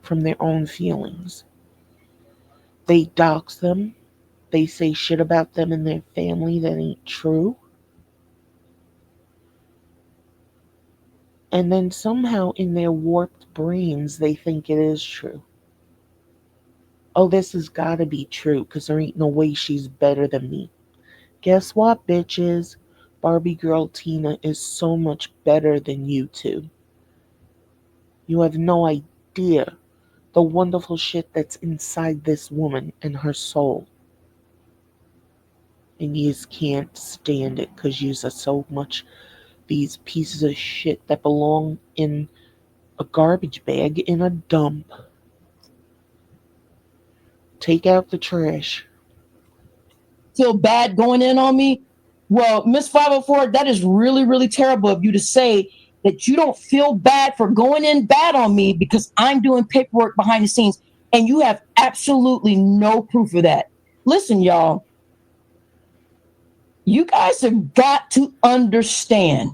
from their own feelings. They dox them, they say shit about them and their family that ain't true, and then somehow in their warped brains they think it is true. Oh, this has gotta be true because there ain't no way she's better than me. Guess what, bitches? Barbiegirl Tina is so much better than you two. You have no idea the wonderful shit that's inside this woman and her soul. And you can't stand it because you are so much these pieces of shit that belong in a garbage bag in a dump. Take out the trash. Feel bad going in on me? Well, Miss 504, that is really, really terrible of you to say that you don't feel bad for going in bad on me because I'm doing paperwork behind the scenes and you have absolutely no proof of that. Listen, y'all, you guys have got to understand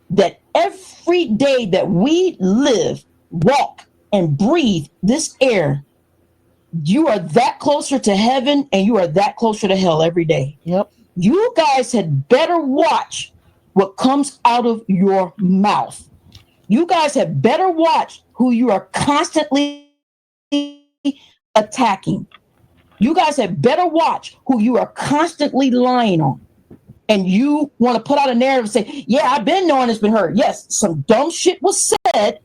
that every day that we live, walk, and breathe this air, you are that closer to heaven and you are that closer to hell every day. Yep. You guys had better watch what comes out of your mouth. You guys had better watch who you are constantly attacking. You guys had better watch who you are constantly lying on. And you want to put out a narrative and say, yeah, I've been knowing it's been her. Yes, some dumb shit was said.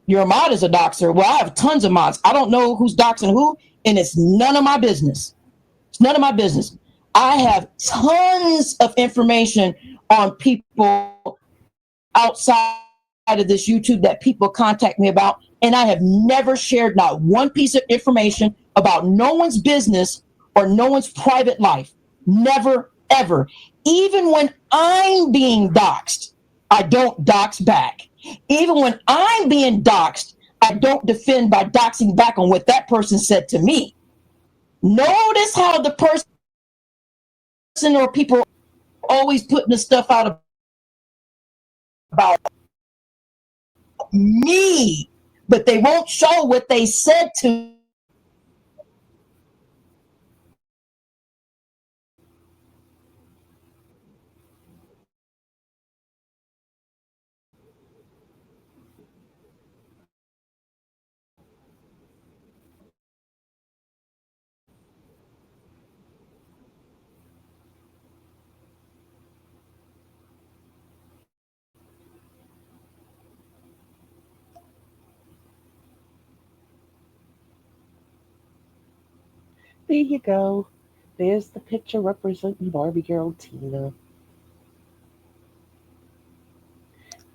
Your mod is a doxer. Well, I have tons of mods. I don't know who's doxing who, and it's none of my business. It's none of my business. I have tons of information on people outside of this YouTube that people contact me about, and I have never shared not one piece of information about no one's business or no one's private life. Never, ever. Even when I'm being doxxed, I don't dox back. Even when I'm being doxxed, I don't defend by doxing back on what that person said to me. Notice how the person or people are always putting the stuff out about me, but they won't show what they said to me. There you go. There's the picture representing Barbie Girl Tina.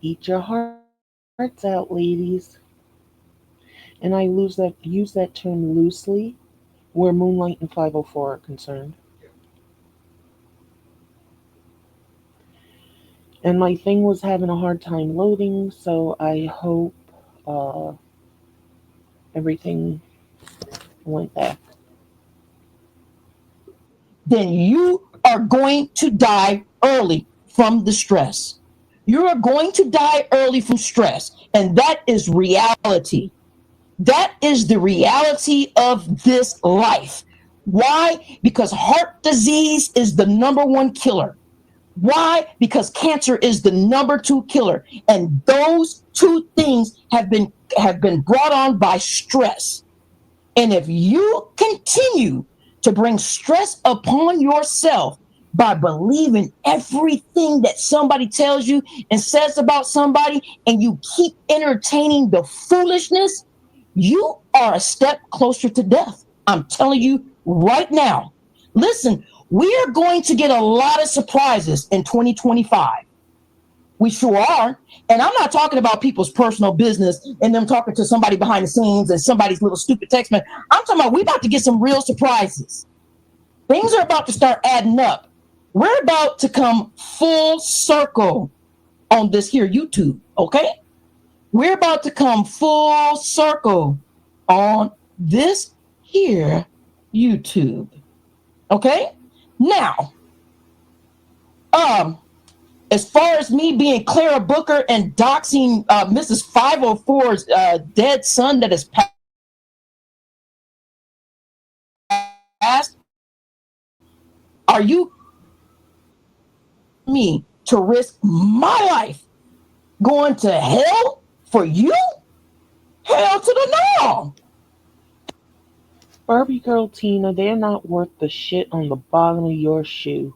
Eat your hearts out, ladies. And I use that term loosely where Moonlight and 504 are concerned. And my thing was having a hard time loading, so I hope uh, everything went back. Then you are going to die early from the stress. You are going to die early from stress. And that is reality. That is the reality of this life. Why? Because heart disease is the number one killer. Why? Because cancer is the number two killer. And those two things have been brought on by stress. And if you continue to bring stress upon yourself by believing everything that somebody tells you and says about somebody, and you keep entertaining the foolishness, you are a step closer to death. I'm telling you right now. Listen, we are going to get a lot of surprises in 2025. We sure are. And I'm not talking about people's personal business and them talking to somebody behind the scenes and somebody's little stupid text man. I'm talking about we about to get some real surprises. Things are about to start adding up. We're about to come full circle on this here YouTube, okay? We're about to come full circle on this here YouTube, okay? Now, um, as far as me being Clara Booker and doxing Mrs. 504's dead son that is passed, are you me to risk my life going to hell for you? Hell to the no! Barbiegirl Tina, they're not worth the shit on the bottom of your shoe.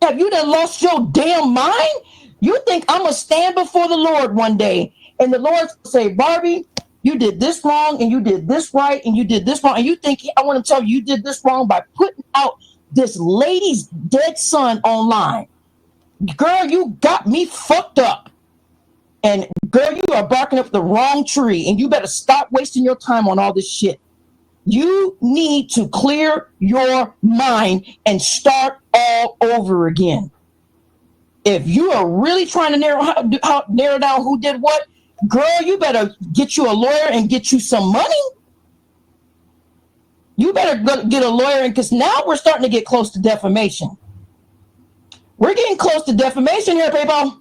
Have you done lost your damn mind? You think I'm gonna stand before the Lord one day and the Lord say, Barbie, you did this wrong and you did this right and you did this wrong, and you think I want to tell you did this wrong by putting out this lady's dead son online? Girl, you got me fucked up. And girl, you are barking up the wrong tree, and you better stop wasting your time on all this shit. You need to clear your mind and start all over again. If you are really trying to narrow down who did what, girl, you better get you a lawyer and get you some money. You better get a lawyer, because now we're starting to get close to defamation. We're getting close to defamation here, people.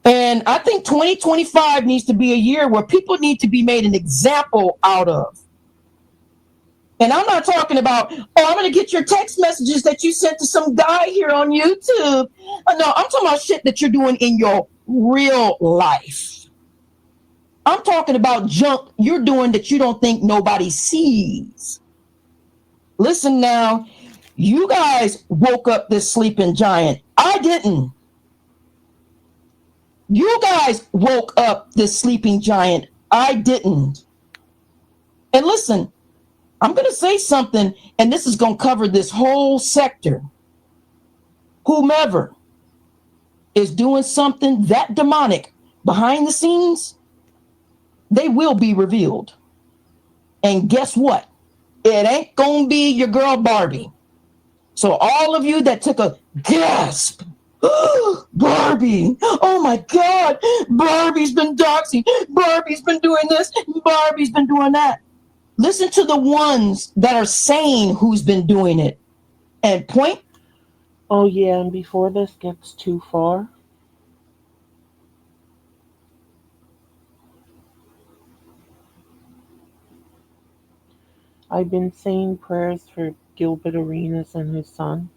And I think 2025 needs to be a year where people need to be made an example out of. And I'm not talking about, oh, I'm going to get your text messages that you sent to some guy here on YouTube. No, I'm talking about shit that you're doing in your real life. I'm talking about junk you're doing that you don't think nobody sees. Listen now, you guys woke up this sleeping giant. I didn't. You guys woke up this sleeping giant. I didn't. And listen, I'm going to say something, and this is going to cover this whole sector. Whomever is doing something that demonic behind the scenes, they will be revealed. And guess what? It ain't going to be your girl Barbie. So all of you that took a gasp, Barbie, oh my God, Barbie's been doxing, Barbie's been doing this, Barbie's been doing that. Listen to the ones that are saying who's been doing it and point. Oh, yeah, and before this gets too far, I've been saying prayers for Gilbert Arenas and his son.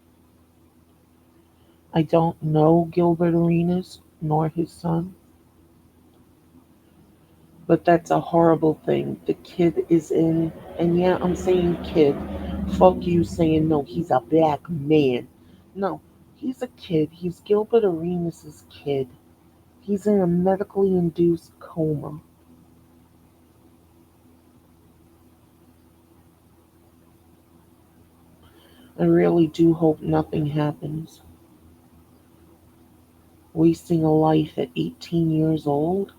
I don't know Gilbert Arenas nor his son, but that's a horrible thing. The kid is in, and yeah, I'm saying kid. Fuck you saying no, he's a black man. No, he's a kid. He's Gilbert Arenas' kid. He's in a medically induced coma. I really do hope nothing happens. Wasting a life at 18 years old?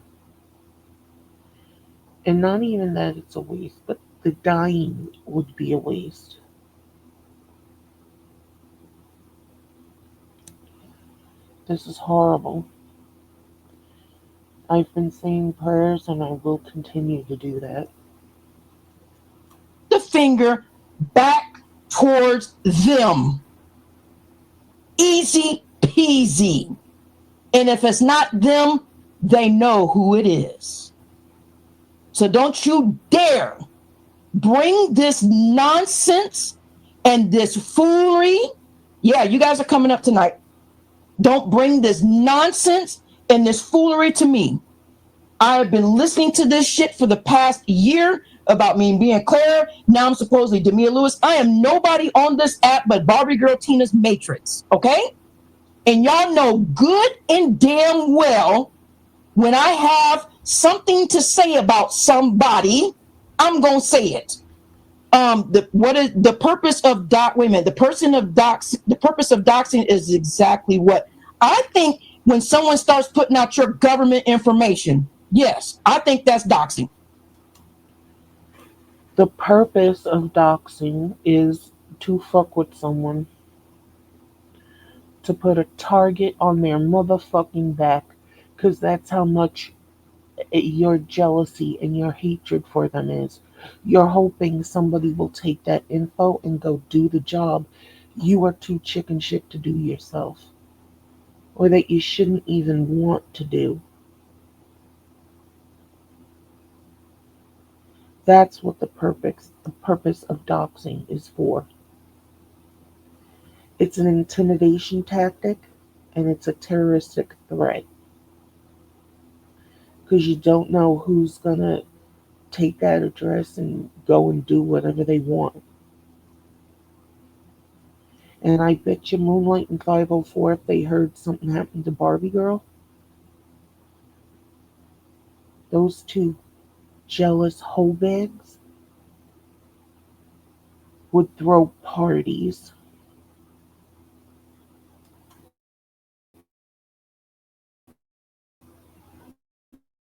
And not even that it's a waste, but the dying would be a waste. This is horrible. I've been saying prayers and I will continue to do that. The finger back towards them. Easy peasy. And if it's not them, they know who it is. So don't you dare bring this nonsense and this foolery. Yeah, you guys are coming up tonight. Don't bring this nonsense and this foolery to me. I have been listening to this shit for the past year about me being Claire. Now I'm supposedly Demia Lewis. I am nobody on this app but Barbiegirl Tina's Matrix, okay? And y'all know good and damn well when I have something to say about somebody, I'm gonna say it. What is the purpose of doc? Wait a minute. The purpose of doxing is exactly what I think when someone starts putting out your government information, yes, I think that's doxing. The purpose of doxing is to fuck with someone, to put a target on their motherfucking back, because that's how much your jealousy and your hatred for them is. You're hoping somebody will take that info and go do the job you are too chicken shit to do yourself, or that you shouldn't even want to do. That's what the purpose of doxing is for. It's an intimidation tactic and it's a terroristic threat because you don't know who's gonna take that address and go and do whatever they want. And I bet you Moonlight and 504, if they heard something happened to Barbie Girl, those two jealous hoe bags would throw parties.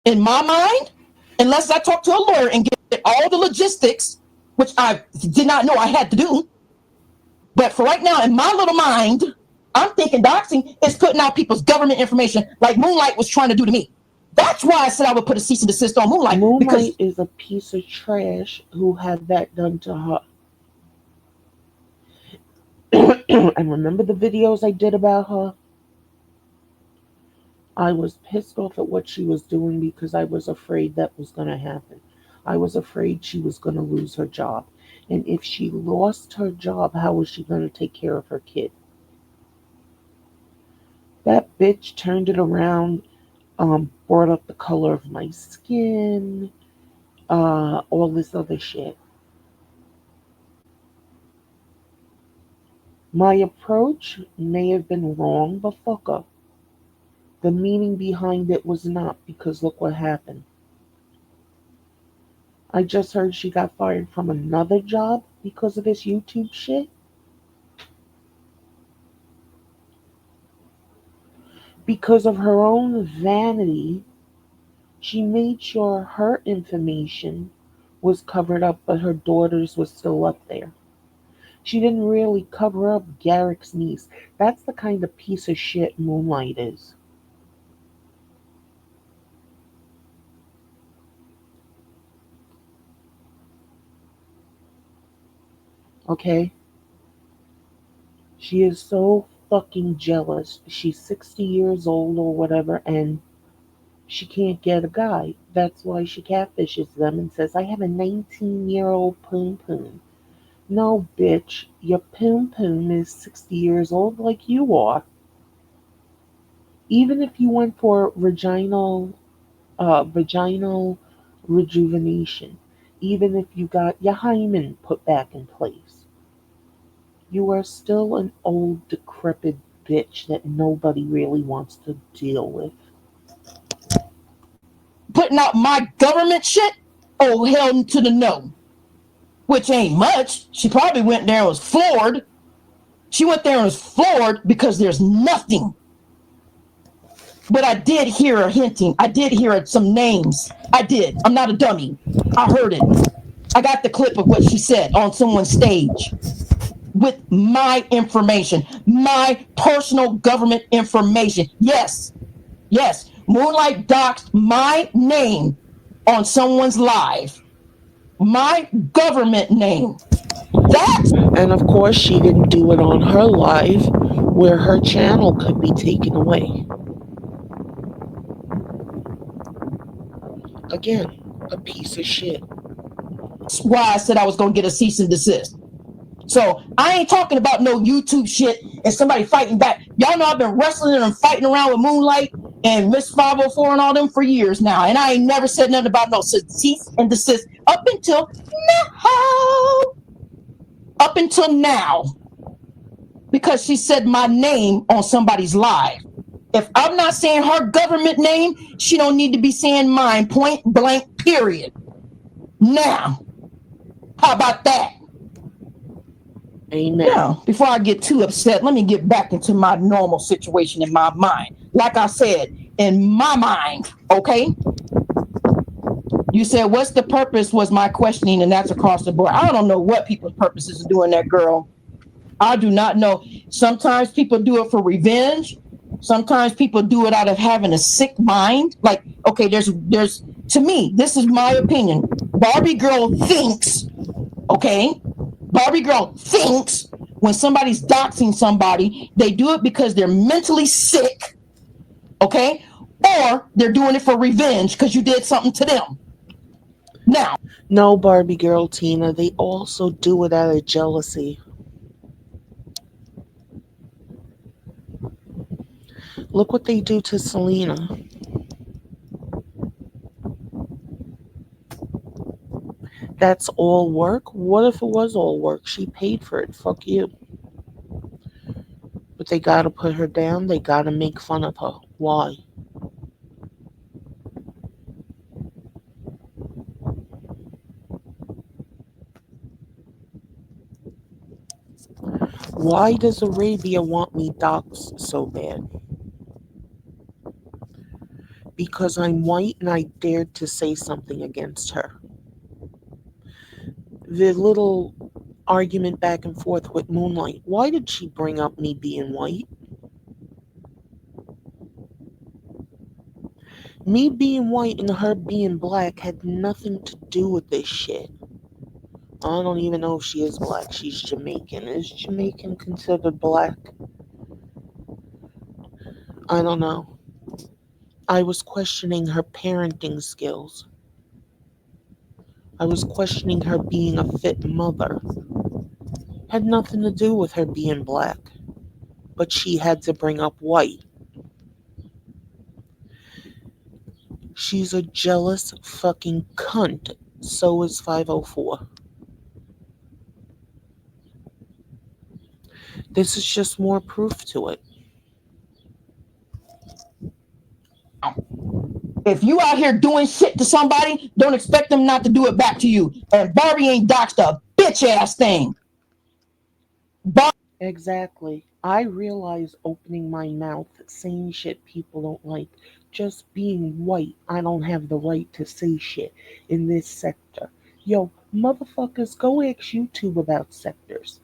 In my mind, unless I talk to a lawyer and get all the logistics, which I did not know I had to do. But for right now, in my little mind, I'm thinking doxing is putting out people's government information like Moonlight was trying to do to me. That's why I said I would put a cease and desist on Moonlight Moonlight because is a piece of trash who had that done to her. And remember the videos I did about her? I was pissed off at what she was doing because I was afraid that was going to happen. I was afraid she was going to lose her job. And if she lost her job, how was she going to take care of her kid? That bitch turned it around, brought up the color of my skin, all this other shit. My approach may have been wrong, but fuck her. The meaning behind it was not, because look what happened. I just heard she got fired from another job because of this YouTube shit. Because of her own vanity, she made sure her information was covered up, but her daughter's was still up there. She didn't really cover up Garrick's niece. That's the kind of piece of shit Moonlight is. Okay? She is so fucking jealous. She's 60 years old or whatever, and she can't get a guy. That's why she catfishes them and says, I have a 19-year-old poom poom. No, bitch, your poom poom is 60 years old like you are. Even if you went for vaginal rejuvenation, even if you got your hymen put back in place, you are still an old, decrepit bitch that nobody really wants to deal with. putting out my government shit, oh hell to the no. Which ain't much. She probably went there and was floored. She went there and was floored because there's nothing. But I did hear her hinting. I did hear some names. I did. I'm not a dummy. I heard it. I got the clip of what she said on someone's stage with my information, my personal government information. Yes, yes. Moonlight doxed my name on someone's live. My government name. That's And of course, she didn't do it on her live where her channel could be taken away. Again, a piece of shit. why I said I was going to get a cease and desist. So I ain't talking about no YouTube shit and somebody fighting back. Y'all know I've been wrestling and fighting around with Moonlight and Miss 504 and all them for years now. And I ain't never said nothing about no cease and desist up until now. Up until now. Because she said my name on somebody's live. If I'm not saying her government name, she don't need to be saying mine, point blank, period. Now, how about that? Amen. Now, before I get too upset, let me get back into my normal situation in my mind. Like I said, in my mind, okay? You said, what's the purpose? Was my questioning, and that's across the board. I don't know what people's purposes of doing that, girl. I do not know. Sometimes people do it for revenge. Sometimes people do it out of having a sick mind. Like, okay, there's to me, this is my opinion. Barbie girl thinks, okay? Barbie girl thinks when somebody's doxing somebody, they do it because they're mentally sick, okay? Or they're doing it for revenge because you did something to them. Now, No, Barbiegirl Tina, they also do it out of jealousy. Look what they do to Selena. That's all work? What if it was all work? She paid for it. Fuck you. But they gotta put her down. They gotta make fun of her. Why? Why does Arabia want me doxxed so bad? Because I'm white and I dared to say something against her. The little argument back and forth with Moonlight. Why did she bring up me being white? Me being white and her being black had nothing to do with this shit. I don't even know if she is black. She's Jamaican. Is Jamaican considered black? I don't know. I was questioning her parenting skills. I was questioning her being a fit mother. Had nothing to do with her being black. But she had to bring up white. She's a jealous fucking cunt. So is 504. This is just more proof to it. if you out here doing shit to somebody, don't expect them not to do it back to you. And Barbie ain't doxed a bitch ass thing. Exactly. I realize opening my mouth, saying shit people don't like, just being white, I don't have the right to say shit in this sector. Yo, motherfuckers, go ask YouTube about sectors.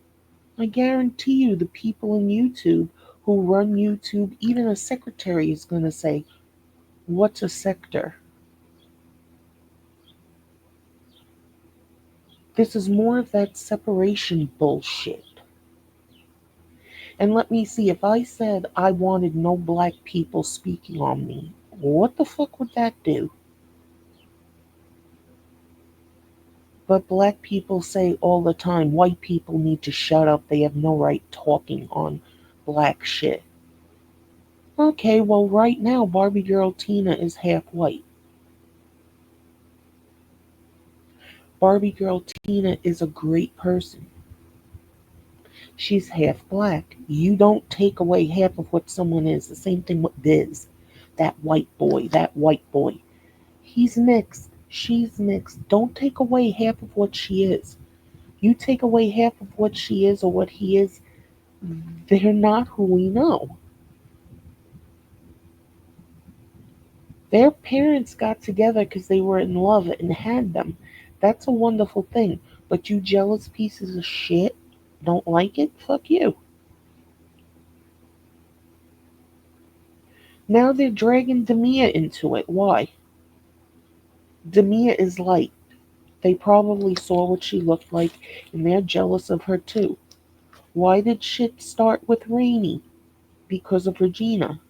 I guarantee you the people in YouTube who run YouTube, even a secretary is gonna say, what's a sector? This is more of that separation bullshit. And let me see, if I said I wanted no black people speaking on me, what the fuck would that do? But black people say all the time white people need to shut up, they have no right talking on black shit. Okay, well, right now, Barbiegirl Tina is half white. Barbiegirl Tina is a great person. She's half black. You don't take away half of what someone is. The same thing with Biz. That white boy, that white boy. He's mixed. She's mixed. Don't take away half of what she is. You take away half of what she is or what he is, they're not who we know. Their parents got together because they were in love and had them. That's a wonderful thing. But you jealous pieces of shit don't like it? Fuck you. Now they're dragging Demia into it. Why? Demia is light. They probably saw what she looked like and they're jealous of her too. Why did shit start with Rainey? Because of Regina.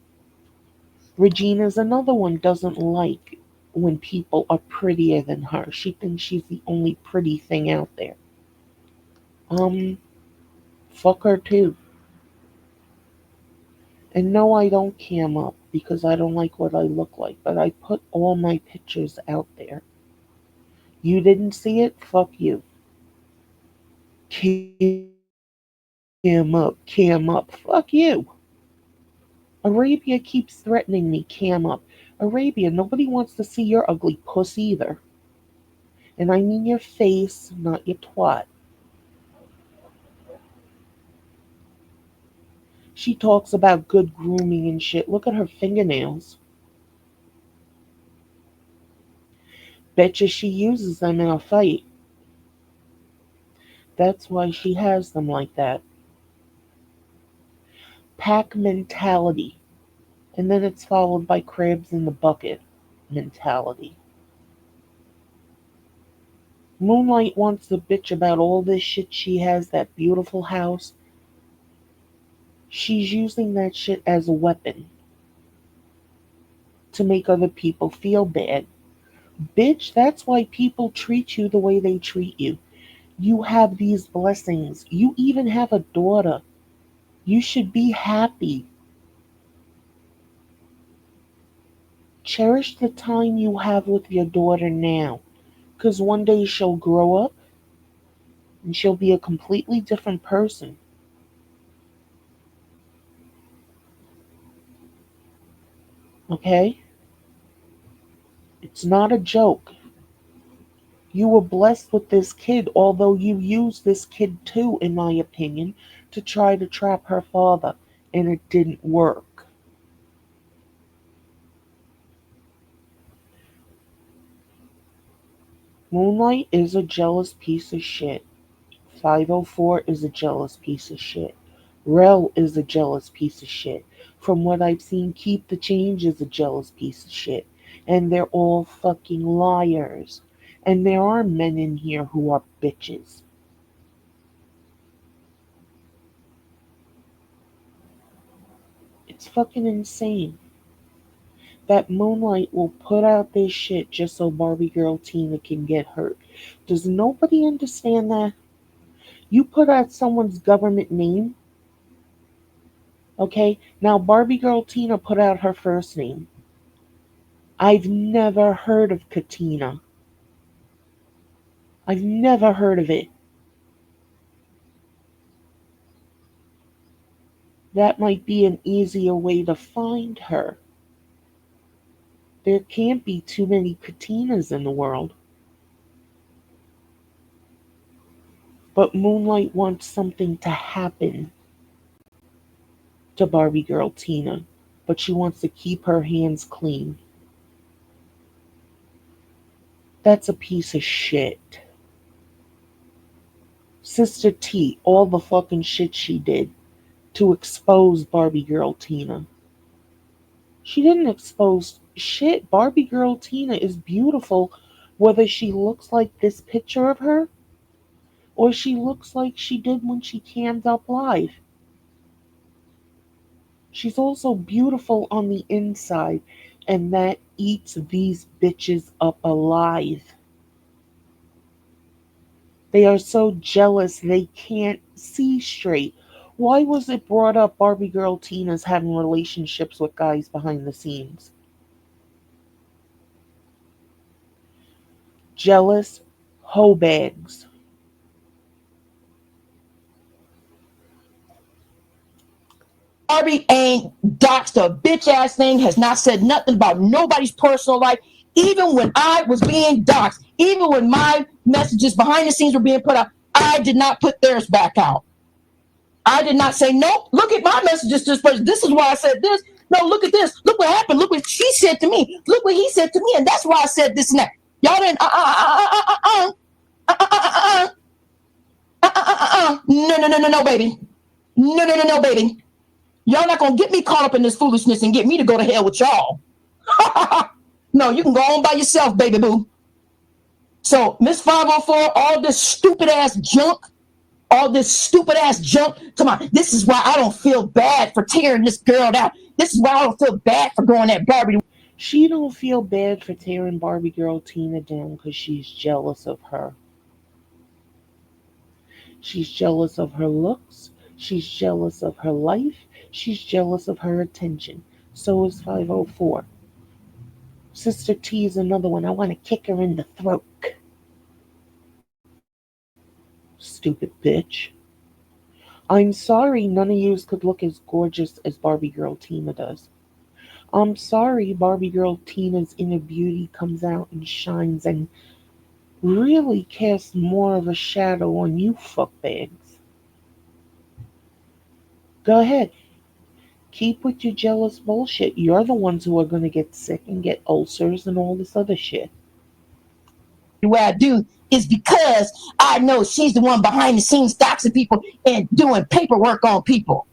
Regina's another one doesn't like when people are prettier than her. She thinks she's the only pretty thing out there. Um, Fuck her too. And no, I don't cam up because I don't like what I look like, but I put all my pictures out there. You didn't see it? Fuck you. Cam up, cam up. Fuck you. Arabia keeps threatening me, cam up. Arabia, nobody wants to see your ugly puss either. And I mean your face, not your twat. She talks about good grooming and shit. Look at her fingernails. Betcha she uses them in a fight. That's why she has them like that. Pack mentality. And then it's followed by crabs in the bucket mentality. Moonlight wants to bitch about all this shit she has, that beautiful house. She's using that shit as a weapon to make other people feel bad. Bitch, that's why people treat you the way they treat you. You have these blessings. You even have a daughter. You should be happy. Cherish the time you have with your daughter now. Because one day she'll grow up and she'll be a completely different person. Okay? It's not a joke. You were blessed with this kid, although you used this kid too, in my opinion, to try to trap her father, and it didn't work. Moonlight is a jealous piece of shit. 504 is a jealous piece of shit. Rel is a jealous piece of shit. From what I've seen, Keep the Change is a jealous piece of shit. And they're all fucking liars. And there are men in here who are bitches. It's fucking insane that Moonlight will put out this shit just so Barbiegirl Tina can get hurt. Does nobody understand that? You put out someone's government name, okay? Now Barbiegirl Tina put out her first name. I've never heard of Katina. I've never heard of it. That might be an easier way to find her. There can't be too many Katinas in the world. But Moonlight wants something to happen to Barbie Girl Tina. But she wants to keep her hands clean. That's a piece of shit. Sister T, all the fucking shit she did to expose Barbie Girl Tina. She didn't expose shit. Barbie Girl Tina is beautiful whether she looks like this picture of her or she looks like she did when she cammed up live. She's also beautiful on the inside, and that eats these bitches up alive. They are so jealous they can't see straight. Why was it brought up Barbie Girl Tina's having relationships with guys behind the scenes? Jealous hoe bags. Barbie ain't doxed a bitch ass thing, has not said nothing about nobody's personal life. Even when I was being doxed, even when my messages behind the scenes were being put out, I did not put theirs back out. I did not say, nope, look at my messages to this person. This is why I said this. No, look at this. Look what happened. Look what she said to me. Look what he said to me. And that's why I said this and that. Y'all didn't, no, no, no, no, no, baby. No, no, no, no, baby. Y'all not gonna get me caught up in this foolishness and get me to go to hell with y'all. No, you can go on by yourself, baby boo. So, Miss 504, all this stupid ass junk. Come on, this is why I don't feel bad for tearing this girl down. This is why I don't feel bad for going at Barbie. She don't feel bad for tearing Barbie Girl Tina down because she's jealous of her. She's jealous of her looks. She's jealous of her life. She's jealous of her attention. So is 504. Sister T is another one. I want to kick her in the throat. Stupid bitch. I'm sorry none of yous could look as gorgeous as Barbie Girl Tina does. I'm sorry Barbie Girl Tina's inner beauty comes out and shines and really casts more of a shadow on you fuckbags. Go ahead. Keep with your jealous bullshit. You're the ones who are going to get sick and get ulcers and all this other shit. The way I do is because I know she's the one behind the scenes doxing people and doing paperwork on people.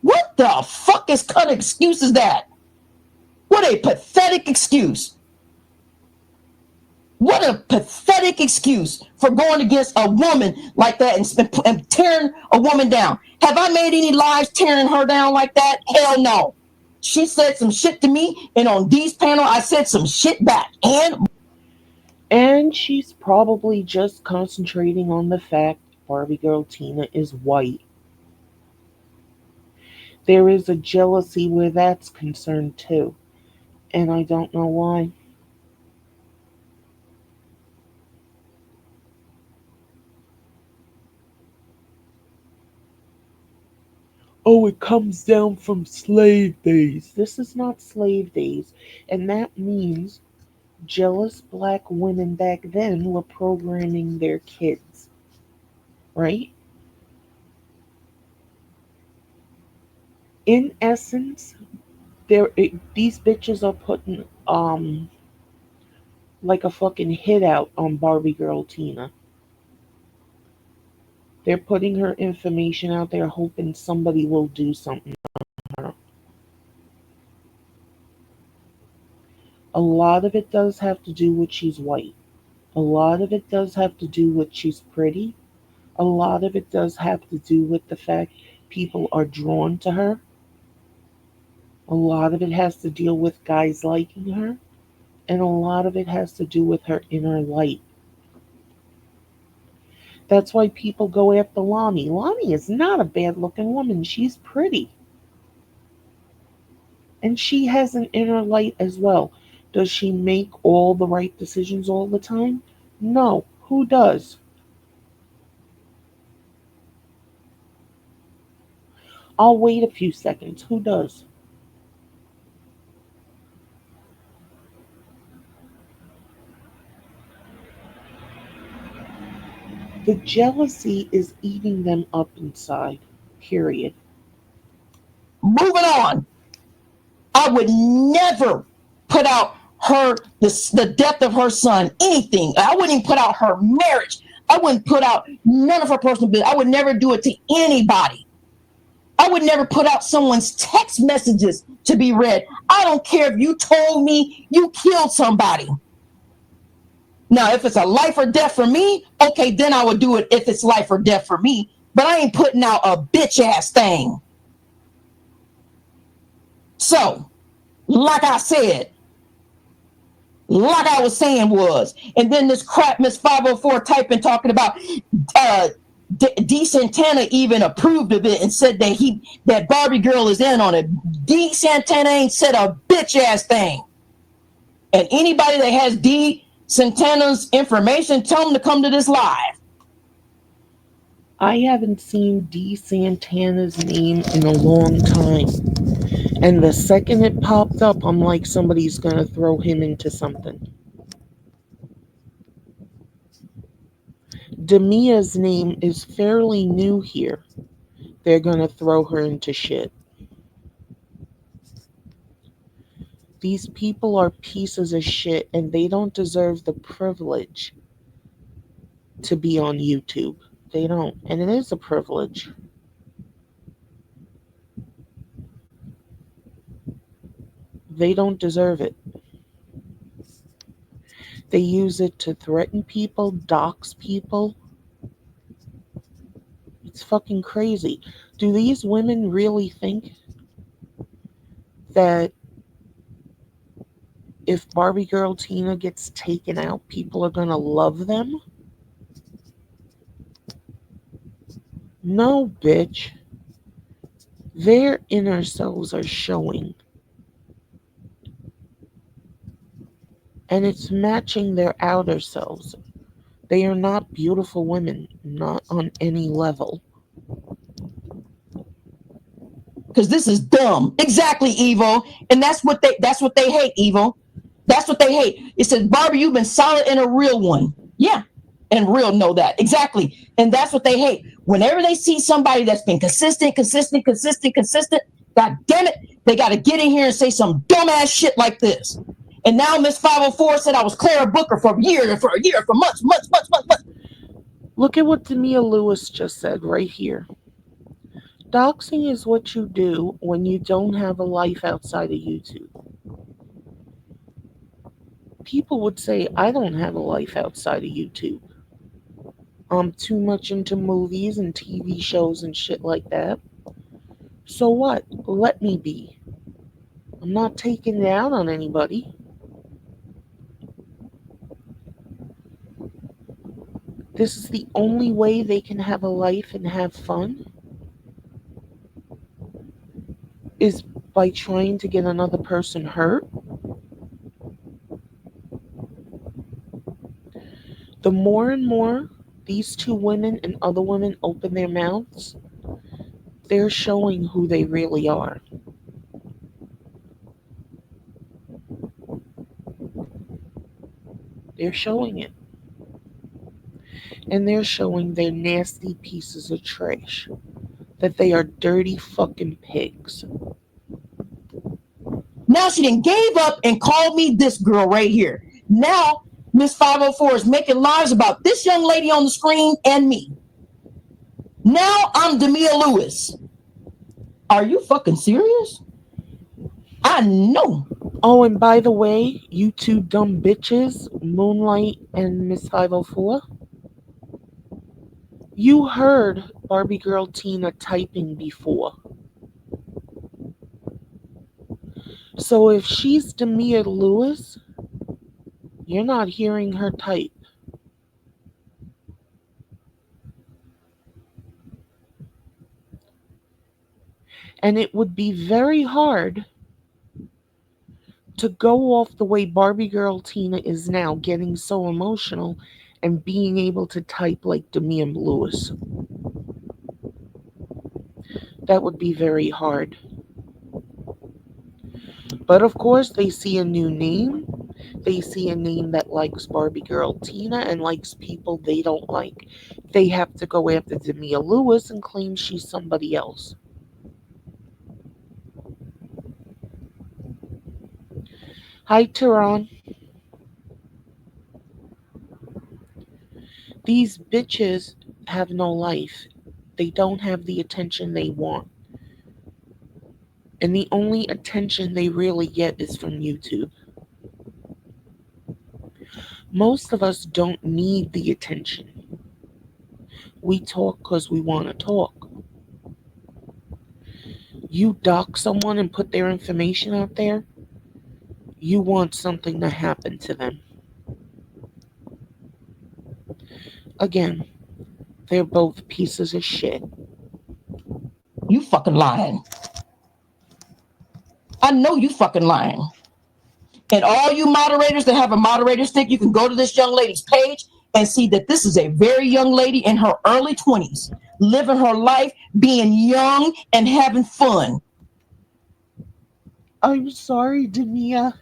What the fuck is cut excuse is that? What a pathetic excuse. What a pathetic excuse for going against a woman like that and tearing a woman down. Have I made any lives tearing her down like that? Hell no. She said some shit to me, and on D's panel, I said some shit back. And she's probably just concentrating on the fact Barbiegirl Tina is white. There is a jealousy where that's concerned too, and I don't know why. Oh, it comes down from slave days. This is not slave days, and that means jealous black women back then were programming their kids, right? In essence, these bitches are putting like a fucking hit out on Barbiegirl Tina. They're putting her information out there, hoping somebody will do something to her. A lot of it does have to do with she's white. A lot of it does have to do with she's pretty. A lot of it does have to do with the fact people are drawn to her. A lot of it has to deal with guys liking her. And a lot of it has to do with her inner light. That's why people go after Lonnie. Lonnie is not a bad looking woman. She's pretty. And she has an inner light as well. Does she make all the right decisions all the time? No. Who does? I'll wait a few seconds. Who does? The jealousy is eating them up inside. Period. Moving on. I would never put out the death of her son, anything. I wouldn't even put out her marriage. I wouldn't put out none of her personal business. I would never do it to anybody. I would never put out someone's text messages to be read. I don't care if you told me you killed somebody. Now, if it's a life or death for me, okay, then I would do it if it's life or death for me. But I ain't putting out a bitch ass thing. So, like I said, like I was saying was, and then this crap Miss 504 typing talking about D Santana even approved of it and said that Barbiegirl is in on it. D Santana ain't said a bitch ass thing. And anybody that has D Santana's information, tell them to come to this live. I haven't seen D. Santana's name in a long time. And the second it popped up, I'm like, somebody's going to throw him into something. Demia's name is fairly new here. They're going to throw her into shit. These people are pieces of shit and they don't deserve the privilege to be on YouTube. They don't. And it is a privilege. They don't deserve it. They use it to threaten people, dox people. It's fucking crazy. Do these women really think that if Barbiegirl Tina gets taken out, people are going to love them? No, bitch. Their inner selves are showing. And it's matching their outer selves. They are not beautiful women, not on any level. Because this is dumb. Exactly, Evo. And that's what they hate, Evo. That's what they hate. It says, Barbie, you've been solid and a real one. Yeah. And real know that. Exactly. And that's what they hate. Whenever they see somebody that's been consistent, God damn it, they got to get in here and say some dumbass shit like this. And now Miss 504 said I was Clara Booker for a year, for months. Look at what Demia Lewis just said right here. Doxing is what you do when you don't have a life outside of YouTube. People would say, I don't have a life outside of YouTube. I'm too much into movies and TV shows and shit like that. So what? Let me be. I'm not taking it out on anybody. This is the only way they can have a life and have fun is by trying to get another person hurt. The more and more these two women and other women open their mouths, they're showing who they really are. They're showing it. And they're showing they're nasty pieces of trash. That they are dirty fucking pigs. Now she done gave up and called me this girl right here. Now Miss 504 is making lies about this young lady on the screen and me. Now I'm Demia Lewis. Are you fucking serious? I know. Oh, and by the way, you two dumb bitches, Moonlight and Miss 504, you heard Barbiegirl Tina typing before. So if she's Demia Lewis, you're not hearing her type. And it would be very hard to go off the way Barbiegirl Tina is now, getting so emotional and being able to type like Demia Lewis. That would be very hard. But of course, they see a new name. They see a name that likes Barbiegirl Tina and likes people they don't like. They have to go after Demia Lewis and claim she's somebody else. Hi, Tehran. These bitches have no life. They don't have the attention they want. And the only attention they really get is from YouTube. Most of us don't need the attention. We talk because we want to talk. You dox someone and put their information out there, you want something to happen to them. Again, they're both pieces of shit. You fucking lying. I know you fucking lying. And all you moderators that have a moderator stick, you can go to this young lady's page and see that this is a very young lady in her early 20s, living her life, being young and having fun. I'm sorry, Demia.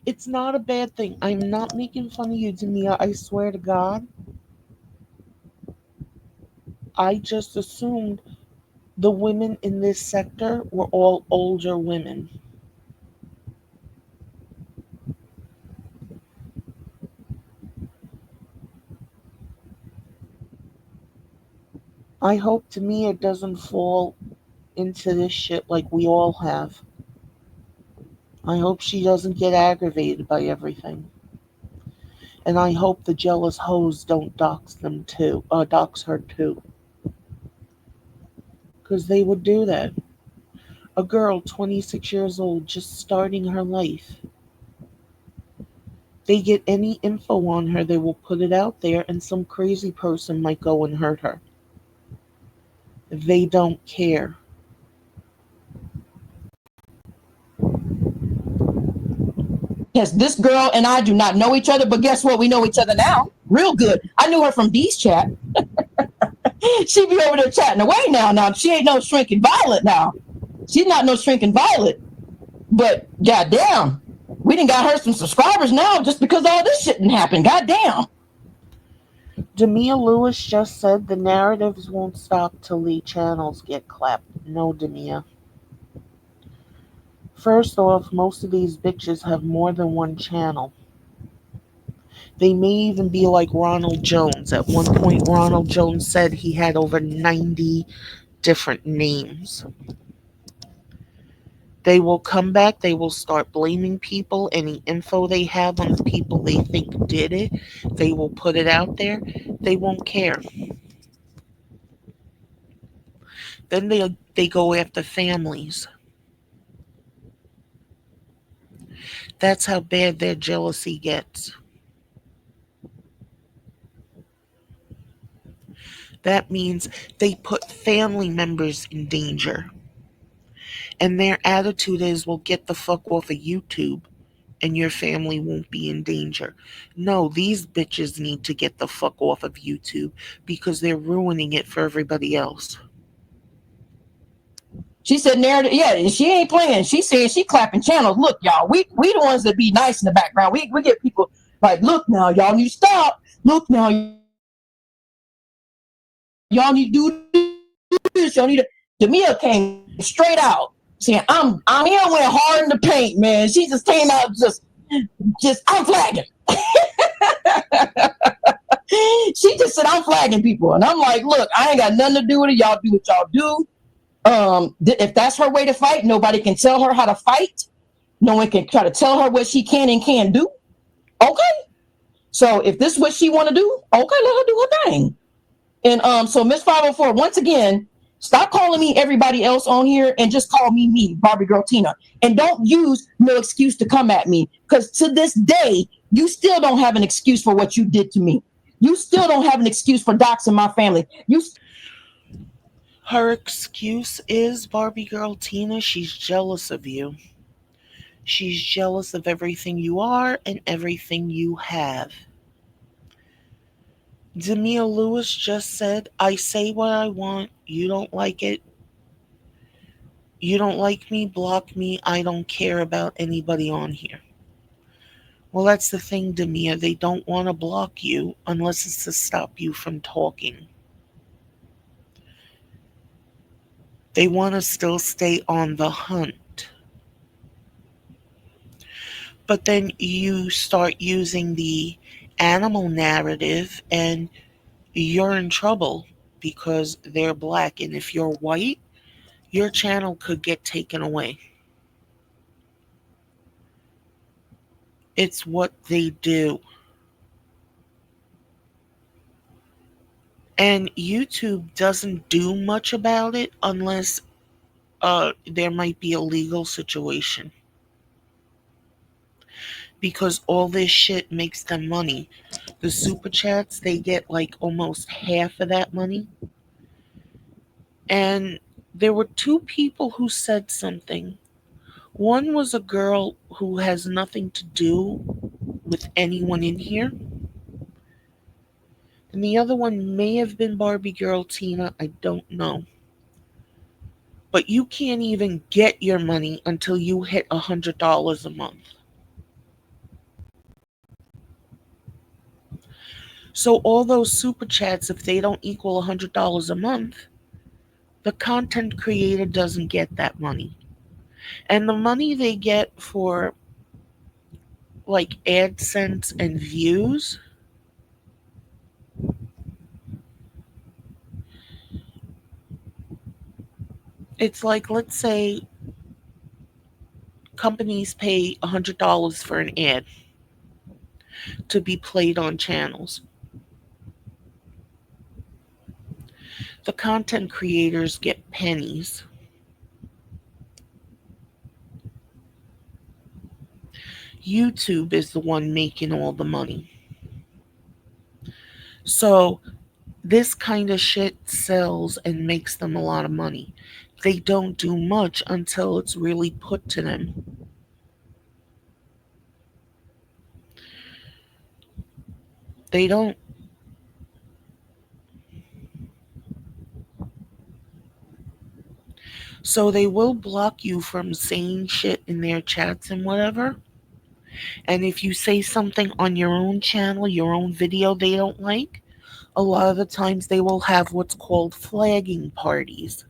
It's not a bad thing. I'm not making fun of you, Demia. I swear to God. I just assumed the women in this sector were all older women. I hope Demia doesn't fall into this shit like we all have. I hope she doesn't get aggravated by everything. And I hope the jealous hoes don't dox her too. Because they would do that. A girl 26 years old just starting her life. They get any info on her, they will put it out there, and some crazy person might go and hurt her. They don't care. Yes, this girl and I do not know each other, but guess what? We know each other now. Real good. I knew her from Dee's chat. She be over there chatting away now. Now, she ain't no shrinking violet now. She's not no shrinking violet. But goddamn, we done got her some subscribers now just because all this shit didn't happen. Goddamn. Demia Lewis just said the narratives won't stop till the channels get clapped. No, Demia. First off, most of these bitches have more than one channel. They may even be like Ronald Jones. At one point, Ronald Jones said he had over 90 different names. They will come back, they will start blaming people. Any info they have on the people they think did it, they will put it out there. They won't care. Then they go after families. That's how bad their jealousy gets. That means they put family members in danger. And their attitude is, well, get the fuck off of YouTube and your family won't be in danger. No, these bitches need to get the fuck off of YouTube because they're ruining it for everybody else. She said narrative, yeah, she ain't playing. She said she clapping channels. Look, y'all, we the ones that be nice in the background. We get people like, look now, y'all need to stop. Look now, y'all need to do this. Y'all need to. Demia came straight out saying, I'm here went hard in the paint, man. She just came out just I'm flagging. She just said, I'm flagging people. And I'm like, look, I ain't got nothing to do with it. Y'all do what y'all do. If that's her way to fight, nobody can tell her how to fight. No one can try to tell her what she can and can't do. Okay. So if this is what she want to do, okay, let her do her thing. And so Miss 504, once again, stop calling me everybody else on here and just call me, Barbiegirl Tina. And don't use no excuse to come at me. Because to this day, you still don't have an excuse for what you did to me. You still don't have an excuse for doxing my family. You still don't have an excuse for doing what you Her did to me. excuse is, Barbie Girl Tina, she's jealous of you. She's jealous of everything you are and everything you have. Demia Lewis just said, I say what I want. You don't like it. You don't like me, block me. I don't care about anybody on here. Well, that's the thing, Demia. They don't want to block you unless it's to stop you from talking. They want to still stay on the hunt. But then you start using the animal narrative and you're in trouble because they're black. And if you're white, your channel could get taken away. It's what they do. And YouTube doesn't do much about it unless there might be a legal situation because all this shit makes them money. The super chats, they get like almost half of that money. And there were two people who said something. One was a girl who has nothing to do with anyone in here, and the other one may have been Barbie Girl Tina, I don't know. But you can't even get your money until you hit $100 a month. So all those super chats, if they don't equal $100 a month, the content creator doesn't get that money. And the money they get for like AdSense and views, it's like, let's say companies pay $100 for an ad to be played on channels. The content creators get pennies. YouTube is the one making all the money. So this kind of shit sells and makes them a lot of money. They don't do much until it's really put to them. They don't. So they will block you from saying shit in their chats and whatever. And if you say something on your own channel, your own video they don't like, A lot of the times they will have what's called flagging parties.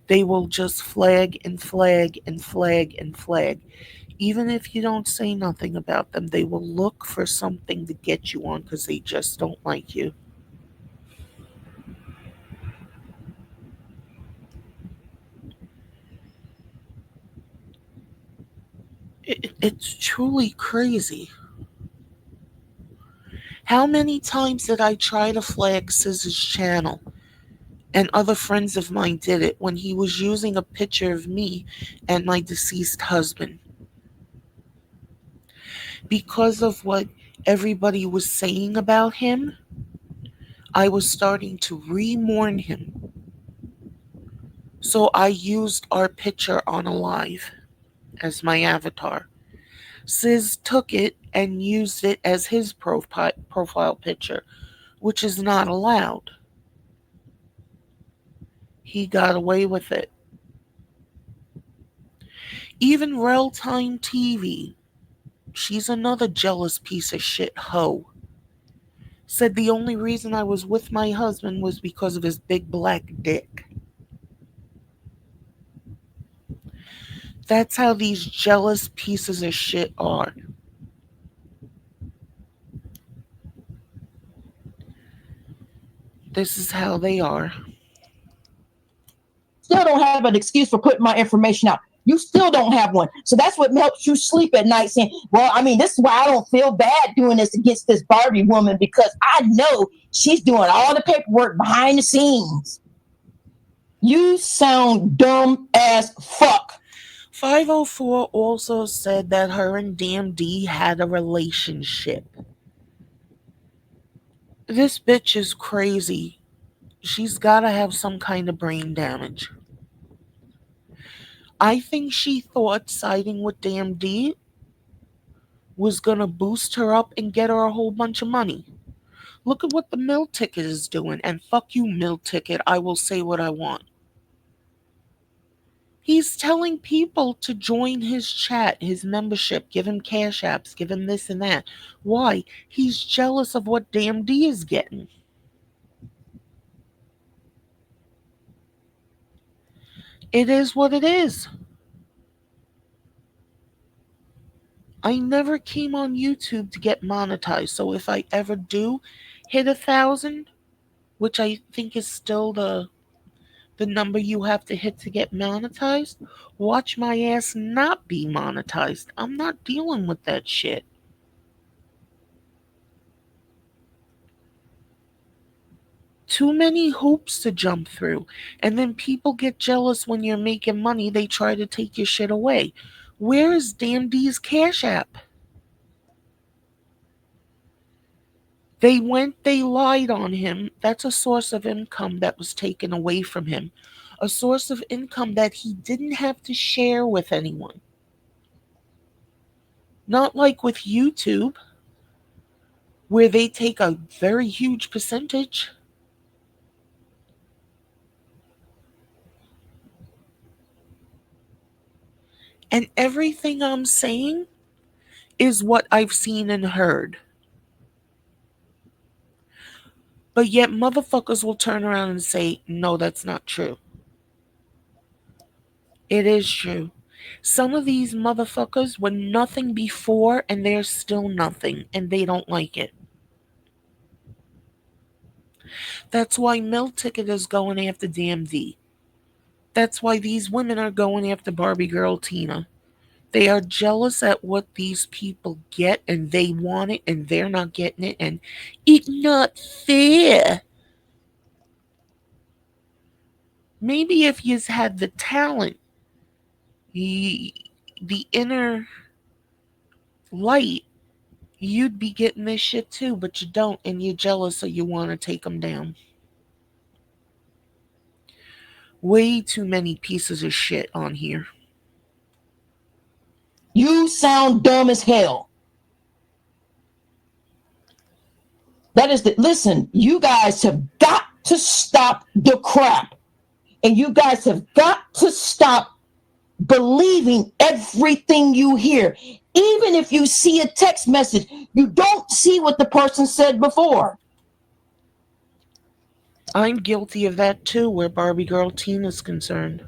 They will just flag and flag and flag and flag. Even if you don't say nothing about them, they will look for something to get you on because they just don't like you. It's truly crazy. How many times did I try to flag Scissor's channel? And other friends of mine did it when he was using a picture of me and my deceased husband. Because of what everybody was saying about him, I was starting to re mourn him. So I used our picture on a live as my avatar. Sis took it and used it as his profile picture, which is not allowed. He got away with it. Even Real Time TV, she's another jealous piece of shit hoe, said the only reason I was with my husband was because of his big black dick. That's how these jealous pieces of shit are. This is how they are. Still don't have an excuse for putting my information out. You still don't have one. So that's what helps you sleep at night saying, well, I mean, this is why I don't feel bad doing this against this Barbie woman because I know she's doing all the paperwork behind the scenes. You sound dumb as fuck. 504 also said that her and DMD had a relationship. This bitch is crazy. She's gotta have some kind of brain damage. I think she thought siding with DMD was gonna boost her up and get her a whole bunch of money. Look at what the mill ticket is doing, and fuck you, mill ticket, I will say what I want. He's telling people to join his chat, his membership, give him cash apps, give him this and that. Why? He's jealous of what DMD is getting. It is what it is. I never came on YouTube to get monetized, so if I ever do hit 1,000, which I think is still the number you have to hit to get monetized, watch my ass not be monetized. I'm not dealing with that shit. Too many hoops to jump through. And then people get jealous when you're making money, they try to take your shit away. Where is Damn D's Cash App? They lied on him. That's a source of income that was taken away from him. A source of income that he didn't have to share with anyone. Not like with YouTube, where they take a very huge percentage. And everything I'm saying is what I've seen and heard. But yet, motherfuckers will turn around and say, no, that's not true. It is true. Some of these motherfuckers were nothing before and they're still nothing and they don't like it. That's why Mill Ticket is going after DMD. That's why these women are going after Barbiegirl Tina. They are jealous at what these people get and they want it and they're not getting it and it's not fair. Maybe if you had the talent, the, the inner light, you'd be getting this shit too, but you don't and you're jealous so you want to take them down. Way too many pieces of shit on here. You sound dumb as hell. That is the listen, you guys have got to stop the crap. And you guys have got to stop believing everything you hear. Even if you see a text message, you don't see what the person said before. I'm guilty of that too, where Barbiegirl Tina is concerned.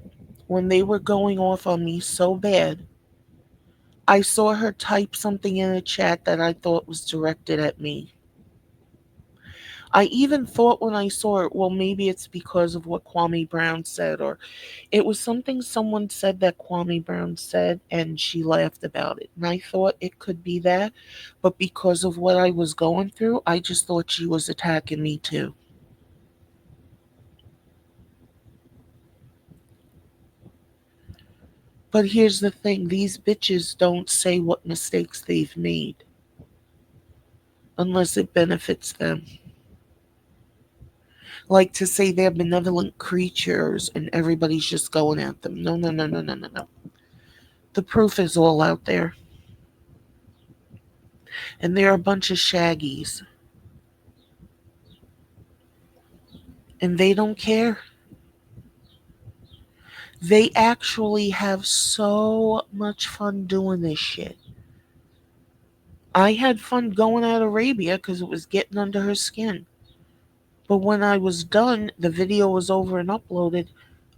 When they were going off on me so bad, I saw her type something in a chat that I thought was directed at me. I even thought when I saw it, well, maybe it's because of what Kwame Brown said, or it was something someone said that Kwame Brown said, and she laughed about it. And I thought it could be that, but because of what I was going through, I just thought she was attacking me too. But here's the thing, these bitches don't say what mistakes they've made unless it benefits them. Like to say they're benevolent creatures and everybody's just going at them. No, no, no, no, no, no, no. The proof is all out there. And they're a bunch of shaggies. And they don't care. They actually have so much fun doing this shit. I had fun going at Arabia because it was getting under her skin. But when I was done, the video was over and uploaded,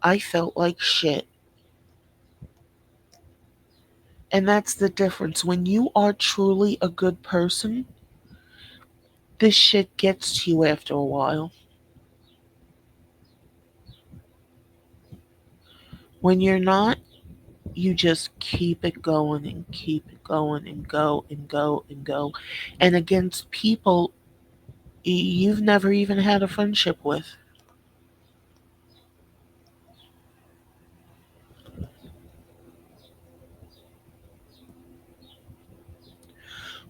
I felt like shit. And that's the difference. When you are truly a good person, this shit gets to you after a while. When you're not, you just keep it going and keep it going and go and go and go. And against people you've never even had a friendship with.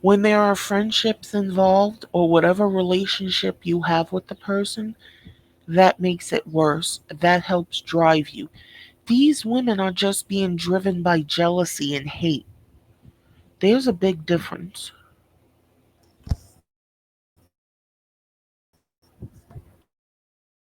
When there are friendships involved or whatever relationship you have with the person, that makes it worse. That helps drive you. These women are just being driven by jealousy and hate. There's a big difference.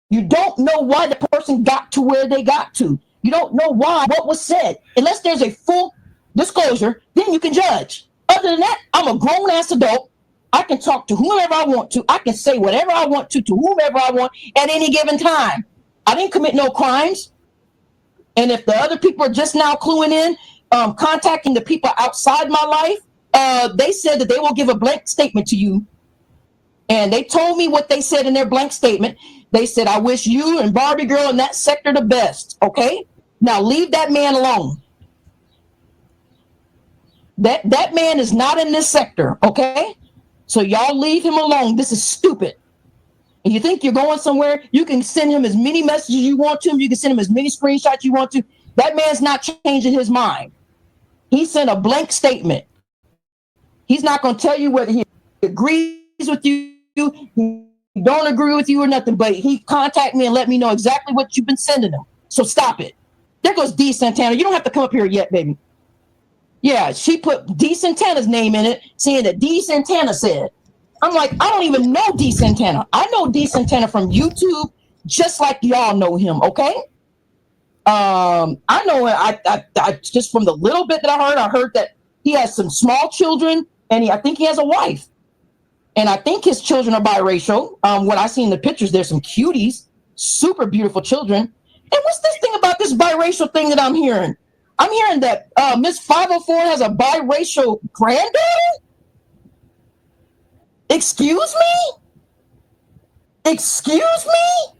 You don't know why the person got to where they got to. You don't know why, what was said. Unless there's a full disclosure, then you can judge. Other than that, I'm a grown ass adult. I can talk to whomever I want to. I can say whatever I want to whomever I want at any given time. I didn't commit no crimes. And if the other people are just now cluing in, contacting the people outside my life, they said that they will give a blank statement to you. And they told me what they said in their blank statement. They said, I wish you and Barbie Girl in that sector the best. Okay? Now leave that man alone. That man is not in this sector. Okay? So y'all leave him alone. This is stupid. And you think you're going somewhere, you can send him as many messages you want to him. You can send him as many screenshots you want to. That man's not changing his mind. He sent a blank statement. He's not going to tell you whether he agrees with you, he don't agree with you or nothing, but he contacted me and let me know exactly what you've been sending him. So stop it. There goes D Santana. You don't have to come up here yet, baby. Yeah, she put D Santana's name in it, saying that D Santana said. I'm like, I don't even know D Santana. I know D Santana from YouTube, just like y'all know him. Okay. I know. I just from the little bit that I heard that he has some small children, and I think he has a wife, and I think his children are biracial. What I see in the pictures, there's some cuties, super beautiful children. And what's this thing about this biracial thing that I'm hearing? I'm hearing that Miss 504 has a biracial granddaughter. Excuse me? Excuse me?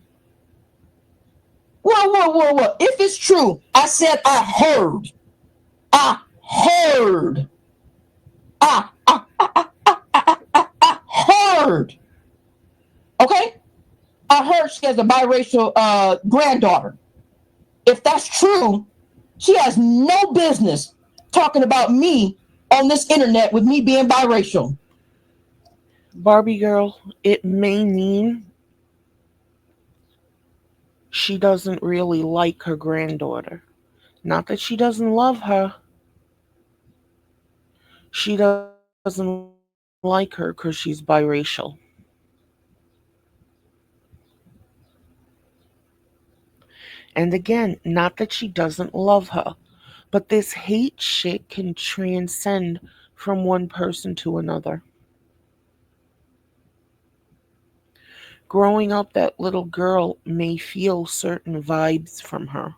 Whoa, whoa, whoa, whoa. If it's true, I said I heard. I heard. I heard. Okay? I heard she has a biracial granddaughter. If that's true, she has no business talking about me on this internet with me being biracial. Barbie girl, it may mean she doesn't really like her granddaughter. Not that she doesn't love her, she doesn't like her because she's biracial. And again, not that she doesn't love her, but this hate shit can transcend from one person to another. Growing up, that little girl may feel certain vibes from her,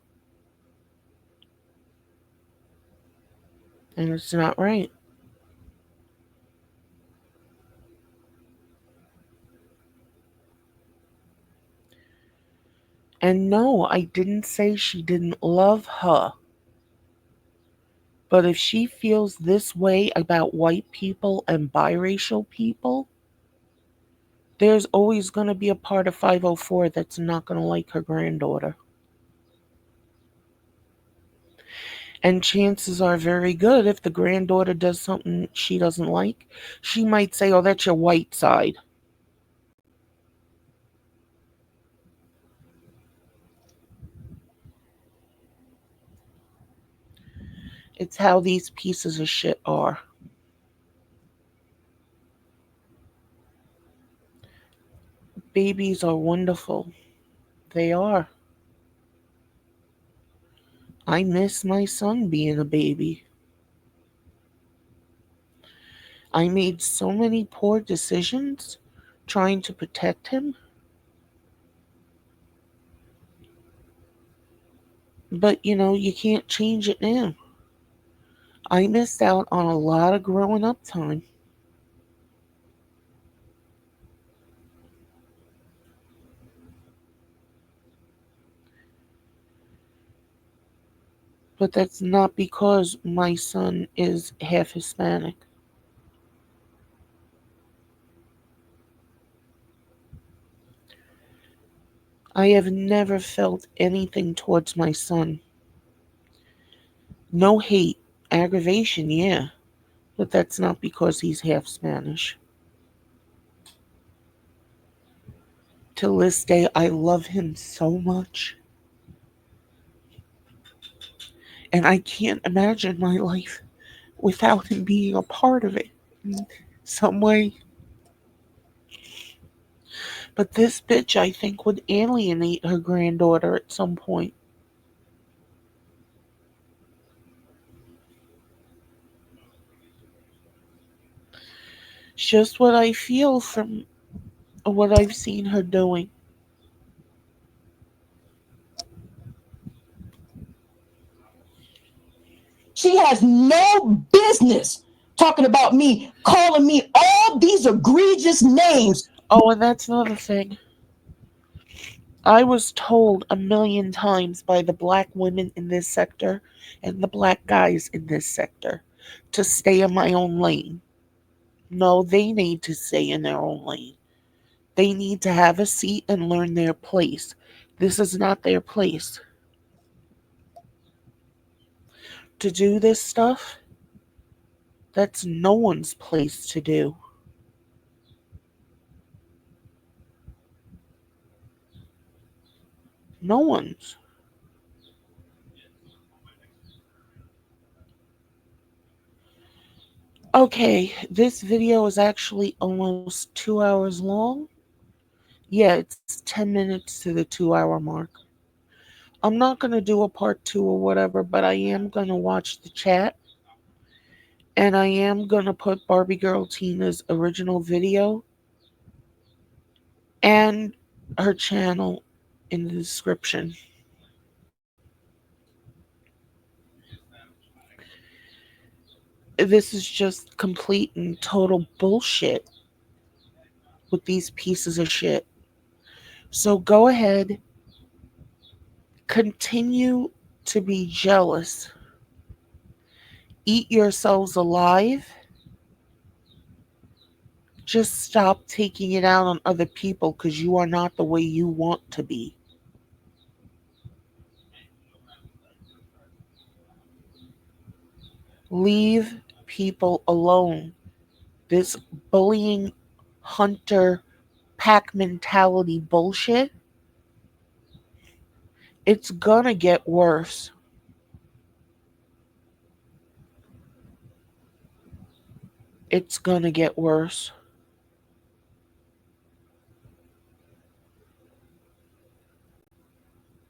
and it's not right. And no, I didn't say she didn't love her. But if she feels this way about white people and biracial people, there's always going to be a part of 504 that's not going to like her granddaughter. And chances are very good if the granddaughter does something she doesn't like, she might say, "Oh, that's your white side." It's how these pieces of shit are. Babies are wonderful. They are. I miss my son being a baby. I made so many poor decisions trying to protect him, but you can't change it now. I missed out on a lot of growing up time. But that's not because my son is half Hispanic. I have never felt anything towards my son. No hate, aggravation, yeah, but that's not because he's half Spanish. Till this day, I love him so much, and I can't imagine my life without him being a part of it in some way. But this bitch, I think, would alienate her granddaughter at some point. It's just what I feel from what I've seen her doing. She has no business talking about me, calling me all these egregious names. Oh, and that's another thing. I was told a million times by the black women in this sector and the black guys in this sector to stay in my own lane. No, they need to stay in their own lane. They need to have a seat and learn their place. This is not their place. To do this stuff, that's no one's place to do. No one's. Okay, this video is actually almost 2 hours long. Yeah, it's 10 minutes to the 2 hour mark. I'm not going to do a part two or whatever, but I am going to watch the chat and I am going to put Barbiegirl Tina's original video and her channel in the description. This is just complete and total bullshit with these pieces of shit. So go ahead, continue to be jealous, eat yourselves alive. Just stop taking it out on other people because you are not the way you want to be. Leave people alone. This bullying, hunter, pack mentality bullshit, it's gonna get worse. It's gonna get worse.